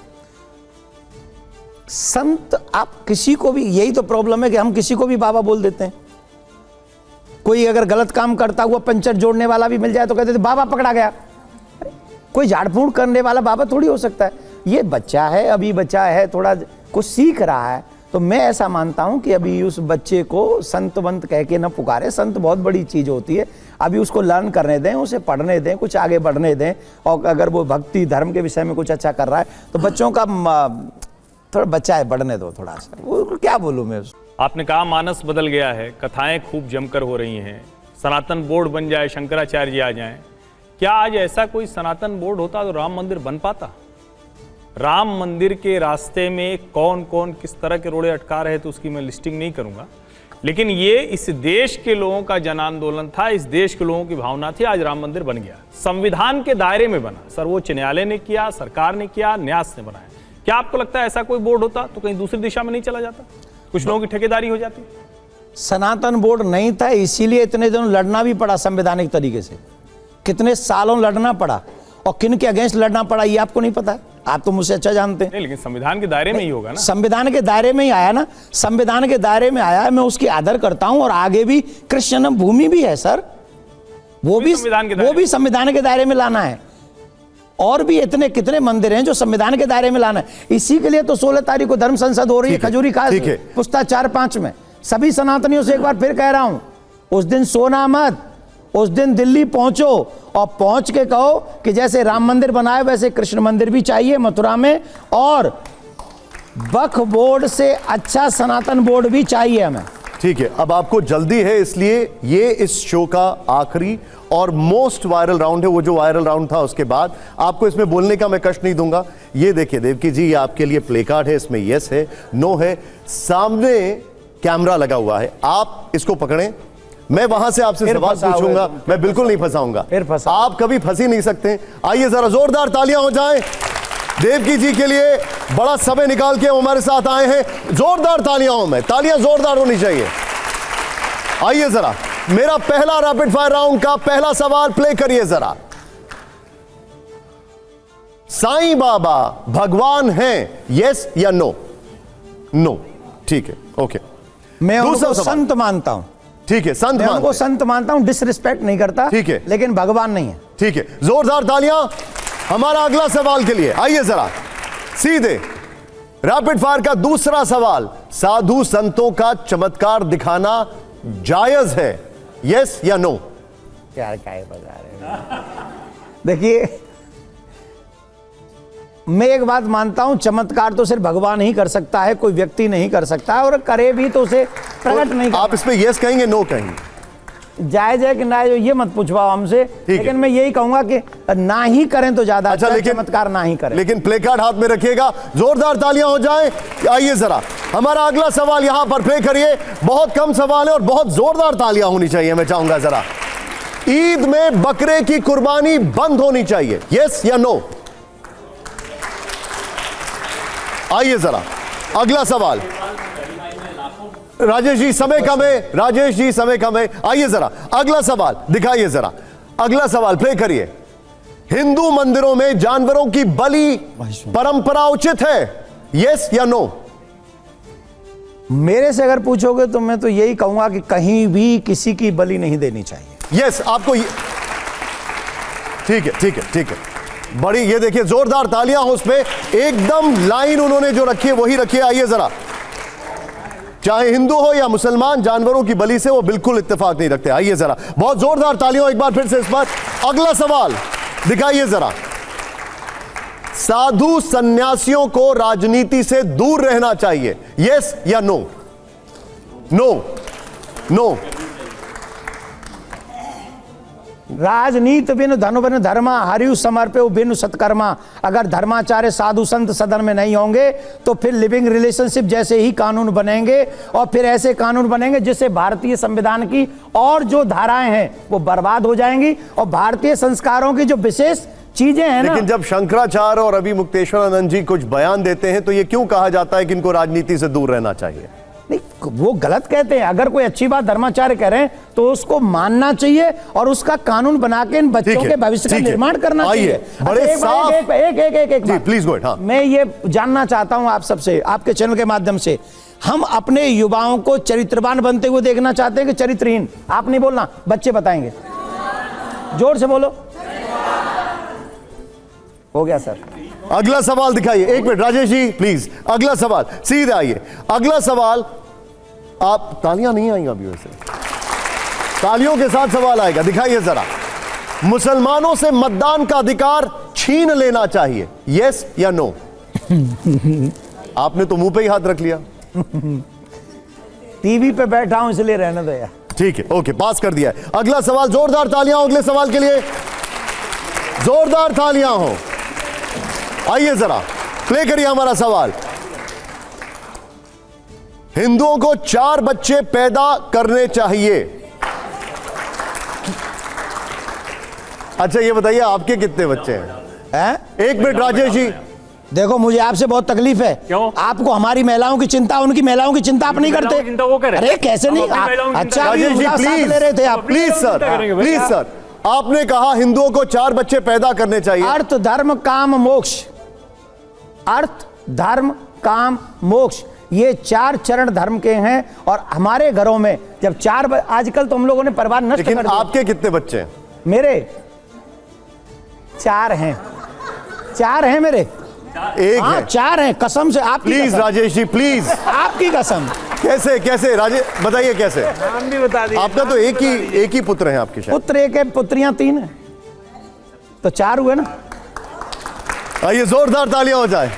B: संत आप किसी को भी, यही तो प्रॉब्लम है कि हम किसी को भी बाबा बोल देते हैं। कोई अगर गलत काम करता हुआ पंचर जोड़ने वाला भी मिल जाए तो कहते थे बाबा पकड़ा गया। कोई झाड़ फूड़ करने वाला बाबा थोड़ी हो सकता है। ये बच्चा है, अभी बच्चा है, थोड़ा कुछ सीख रहा है, तो मैं ऐसा मानता हूं कि अभी उस बच्चे को संत वंत कह के न पुकारे। संत बहुत बड़ी चीज होती है, अभी उसको लर्न करने दें, उसे पढ़ने दें, कुछ आगे बढ़ने दें। और अगर वो भक्ति धर्म के विषय में कुछ अच्छा कर रहा है तो बच्चों का थोड़ा बच्चा है, बढ़ने दो थोड़ा सा। वो क्या बोलूं मैं उसको।
D: आपने कहा मानस बदल गया है, कथाएं खूब जमकर हो रही हैं, सनातन बोर्ड बन जाए, शंकराचार्य जी आ जाएं। क्या आज ऐसा कोई सनातन बोर्ड होता तो राम मंदिर बन पाता? राम मंदिर के रास्ते में कौन कौन किस तरह के रोड़े अटका रहे तो उसकी मैं लिस्टिंग नहीं करूंगा, लेकिन ये इस देश के लोगों का जन आंदोलन था, इस देश के लोगों की भावना थी। आज राम मंदिर बन गया, संविधान के दायरे में बना, सर्वोच्च न्यायालय ने किया, सरकार ने किया, न्यास ने बनाया। क्या आपको लगता है ऐसा कोई बोर्ड होता तो कहीं दूसरी दिशा में नहीं चला जाता, कुछ लोगों की ठेकेदारी हो जाती?
B: सनातन बोर्ड नहीं था, इसीलिए इतने दिनों लड़ना भी पड़ा संवैधानिक तरीके से। कितने सालों लड़ना पड़ा और किन के अगेंस्ट लड़ना पड़ा ये आपको नहीं पता है? आप तो मुझसे अच्छा जानते हैं।
D: नहीं, लेकिन संविधान के दायरे में ही होगा ना।
B: संविधान के दायरे में ही आया ना, संविधान के दायरे में आया है, मैं उसकी आदर करता हूं। और आगे भी कृष्ण जन्म भूमि भी है सर, वो भी संविधान के दायरे में लाना है। और भी इतने कितने मंदिर हैं जो संविधान के दायरे में लाना है। इसी के लिए तो 16 तारीख को धर्म संसद हो रही है खजूरी खास पुस्ता 4-5 में। सभी सनातनियों से एक बार फिर कह रहा हूं, उस दिन सोना मत, उस दिन दिल्ली पहुंचो और पहुंच के कहो कि जैसे राम मंदिर बनाए वैसे कृष्ण मंदिर भी चाहिए मथुरा में, और वक्फ बोर्ड से अच्छा सनातन बोर्ड भी चाहिए हमें।
A: ठीक है, अब आपको जल्दी है, इसलिए ये इस शो का आखिरी और मोस्ट वायरल राउंड है। वो जो वायरल राउंड था उसके बाद आपको इसमें बोलने का मैं कष्ट नहीं दूंगा। ये देखिए देवकी जी, ये आपके लिए प्ले कार्ड है, इसमें यस है, नो है, सामने कैमरा लगा हुआ है, आप इसको पकड़ें। मैं वहां से आपसे सवाल पूछूंगा, मैं बिल्कुल नहीं फंसाऊंगा, आप कभी फंस ही नहीं सकते। आइए जरा जोरदार तालियां हो जाएं देवकी जी के लिए, बड़ा समय निकाल के हमारे साथ आए हैं। जोरदार तालियां हो, में तालियां जोरदार होनी चाहिए। आइए जरा, मेरा पहला रैपिड फायर राउंड का पहला सवाल प्ले करिए जरा। साईं बाबा भगवान हैं, यस या नो? नो, ठीक है, ओके।
B: मैं उनको संत मानता हूं।
A: ठीक है, संत
B: मैं उनको संत मानता हूं, डिसरिस्पेक्ट नहीं करता,
A: ठीक है,
B: लेकिन भगवान नहीं है।
A: ठीक है, जोरदार तालियां हमारा अगला सवाल के लिए। आइए जरा सीधे रैपिड फायर का दूसरा सवाल, साधु संतों का चमत्कार दिखाना जायज है, यस या नो?
B: यार क्या बता रहे, देखिए मैं एक बात मानता हूं, चमत्कार तो सिर्फ भगवान ही कर सकता है, कोई व्यक्ति नहीं कर सकता है, और करे भी तो उसे प्रकट नहीं कर।
A: आप इस पे यस कहेंगे, नो कहेंगे?
B: जायज है कि ना, ये मत पूछवाओ हमसे, लेकिन मैं यही कहूंगा कि ना ही करें तो ज्यादा अच्छा, लेकिन चमत्कार ना ही करें।
A: लेकिन प्ले कार्ड हाथ में रखिएगा, जोरदार तालियां हो जाएं। आइए जरा हमारा अगला सवाल यहां पर प्ले करिए। बहुत कम सवाल है और बहुत जोरदार तालियां होनी चाहिए। मैं चाहूंगा जरा, ईद में बकरे की कुर्बानी बंद होनी चाहिए, यस या नो? आइए जरा अगला सवाल। राजेश जी समय कम है, राजेश जी समय कम है। आइए जरा अगला सवाल दिखाइए, जरा अगला सवाल प्ले करिए। हिंदू मंदिरों में जानवरों की बलि परंपरा उचित है, यस या नो?
B: मेरे से अगर पूछोगे तो मैं तो यही कहूंगा कि कहीं भी किसी की बलि नहीं देनी चाहिए।
A: यस, आपको ठीक है, ठीक है, ठीक है, बड़ी, ये देखिए जोरदार तालियां हो उस पे, एकदम लाइन उन्होंने जो रखी है वही रखी है। आइए जरा, चाहे हिंदू हो या मुसलमान, जानवरों की बलि से वो बिल्कुल इत्तेफाक नहीं रखते। आइए जरा बहुत जोरदार तालियां एक बार फिर से इस पर। अगला सवाल दिखाइए जरा, साधु सन्यासियों को राजनीति से दूर रहना चाहिए, यस या नो? No, no.
B: राजनीति बिनु धनु बिनु धर्मा, हरियु समर्पे बिनु सत्कर्मा। अगर धर्माचार्य साधु संत सदन में नहीं होंगे तो फिर लिविंग रिलेशनशिप जैसे ही कानून बनेंगे, और फिर ऐसे कानून बनेंगे जिससे भारतीय संविधान की और जो धाराएं हैं वो बर्बाद हो जाएंगी, और भारतीय संस्कारों की जो विशेष चीजें हैं ना।
A: लेकिन जब शंकराचार्य और अभी मुक्तेश्वरानंद जी कुछ बयान देते हैं तो ये क्यों कहा जाता है कि इनको राजनीति से दूर रहना चाहिए?
B: नहीं, वो गलत कहते हैं। अगर कोई अच्छी बात धर्माचार्य कह रहे हैं तो उसको मानना चाहिए और उसका कानून बना के इन बच्चों के भविष्य का निर्माण करना चाहिए।
A: बड़े साफ,
B: एक
A: प्लीज गो अहेड।
B: मैं ये जानना चाहता हूं आप सबसे, आपके चैनल के माध्यम से, हम अपने युवाओं को चरित्रवान बनते हुए देखना चाहते हैं कि चरित्रहीन? आप नहीं बोलना, बच्चे बताएंगे, जोर से बोलो। हो गया सर।
A: अगला सवाल दिखाइए, एक मिनट राजेश जी प्लीज, अगला सवाल सीधे आइए। अगला सवाल, आप तालियां नहीं आएंगी अभी, वैसे तालियों के साथ सवाल आएगा, दिखाइए जरा। मुसलमानों से मतदान का अधिकार छीन लेना चाहिए, यस या नो? आपने तो मुंह पे ही हाथ रख लिया।
B: टीवी पे बैठा हूं इसलिए रहने दो यार।
A: ठीक है, ओके, पास कर दिया है। अगला सवाल, जोरदार तालियां अगले सवाल के लिए, जोरदार तालियां हो। आइए जरा प्ले करिए हमारा सवाल। हिंदुओं को 4 बच्चे पैदा करने चाहिए। अच्छा ये बताइए आपके कितने बच्चे हैं? एक मिनट राजेश जी,
B: देखो मुझे आपसे बहुत तकलीफ है।
C: क्यों?
B: आपको हमारी महिलाओं की चिंता, उनकी महिलाओं की चिंता आप नहीं
C: महिलाओं
B: करते।
C: की चिंता वो करे।
B: अरे कैसे
C: हम
B: नहीं
C: अपनी महिलाओं की चिंता
B: अच्छा अभी
A: राजेश जी
B: उनका साथ ले रहे थे आप।
A: प्लीज सर, प्लीज सर, आपने कहा हिंदुओं को 4 बच्चे पैदा करने चाहिए।
B: अर्थ धर्म काम मोक्ष, अर्थ धर्म काम मोक्ष, ये 4 चरण धर्म के हैं। और हमारे घरों में जब 4 आजकल तो हम लोगों ने परिवार नष्ट
A: लेकिन
B: कर दिया।
A: आपके कितने बच्चे हैं?
B: मेरे 4 हैं, 4 हैं मेरे।
A: एक
B: हाँ
A: है।
B: 4 हैं, कसम से आपकी
A: प्लीज
B: कसम।
A: राजेश जी प्लीज।
B: आपकी कसम।
A: कैसे कैसे राजेश बताइए कैसे?
F: नाम भी बता दीजिए।
A: आपका तो एक ही पुत्र है आपके शायद।
B: पुत्र 1 है, पुत्रियां 3 हैं, तो 4 हुए ना।
A: आइए जोरदार तालियां हो जाए।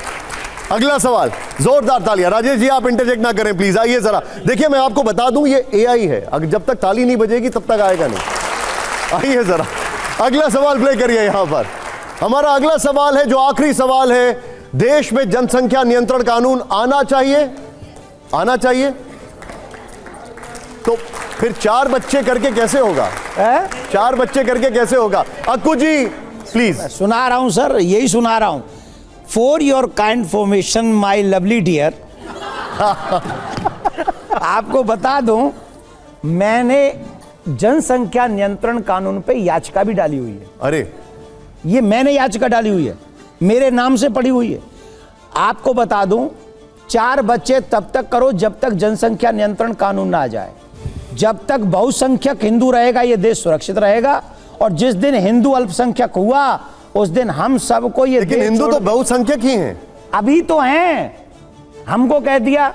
A: अगला सवाल, जोरदार तालियां। राजेश जी आप इंटरजेक्ट ना करें प्लीज। आइए जरा देखिए, मैं आपको बता दूं ये एआई है, अगर जब तक ताली नहीं बजेगी तब तक आएगा नहीं। आइए जरा अगला सवाल प्ले करिए। यहां पर हमारा अगला सवाल है, जो आखिरी सवाल है, देश में जनसंख्या नियंत्रण कानून आना चाहिए, आना चाहिए? तो फिर 4 बच्चे करके कैसे होगा? 4 बच्चे करके कैसे होगा? अक्कू जी प्लीज।
B: सुना रहा हूं सर, यही सुना रहा हूं। For your kind information my lovely dear, आपको बता दूं मैंने जनसंख्या नियंत्रण कानून पे याचिका भी डाली हुई है।
A: अरे
B: ये मैंने याचिका डाली हुई है, मेरे नाम से पड़ी हुई है। आपको बता दूं 4 बच्चे तब तक करो जब तक जनसंख्या नियंत्रण कानून ना आ जाए। जब तक बहुसंख्यक हिंदू रहेगा ये देश सुरक्षित रहेगा, और जिस दिन हिंदू अल्पसंख्यक हुआ उस दिन हम सबको ये
A: लेकिन
B: देश
A: हिंदू तो
B: छोड़-
A: बहुसंख्यक ही हैं।
B: अभी तो हैं। हमको कह दिया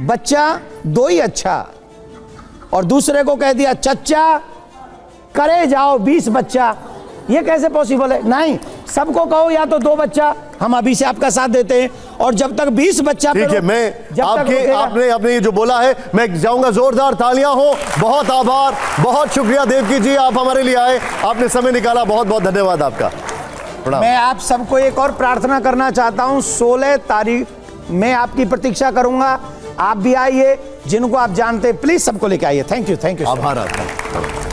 B: बच्चा 2 ही अच्छा, और दूसरे को कह दिया चच्चा करे जाओ 20 बच्चा। ये कैसे पॉसिबल है? नहीं, सबको कहो या तो 2 बच्चा, हम अभी से आपका साथ देते हैं, और जब तक 20 बच्चा पे
A: ठीक है,
B: रोक-
A: मैं
B: जब तक
A: आपके
B: रोकेगा-
A: आपने ये जो बोला है मैं जाऊंगा। जोरदार तालियां हो। बहुत आभार, बहुत शुक्रिया देवकी जी, आप हमारे लिए आए, आपने समय निकाला, बहुत बहुत धन्यवाद आपका। प्रणाम।
B: मैं आप सबको एक और प्रार्थना करना चाहता हूं। 16 तारीख मैं आपकी प्रतीक्षा करूंगा। आप भी आइए, जिनको आप जानते हैं प्लीज सबको लेके आइए। Thank you, thank you.
A: आभार आपका।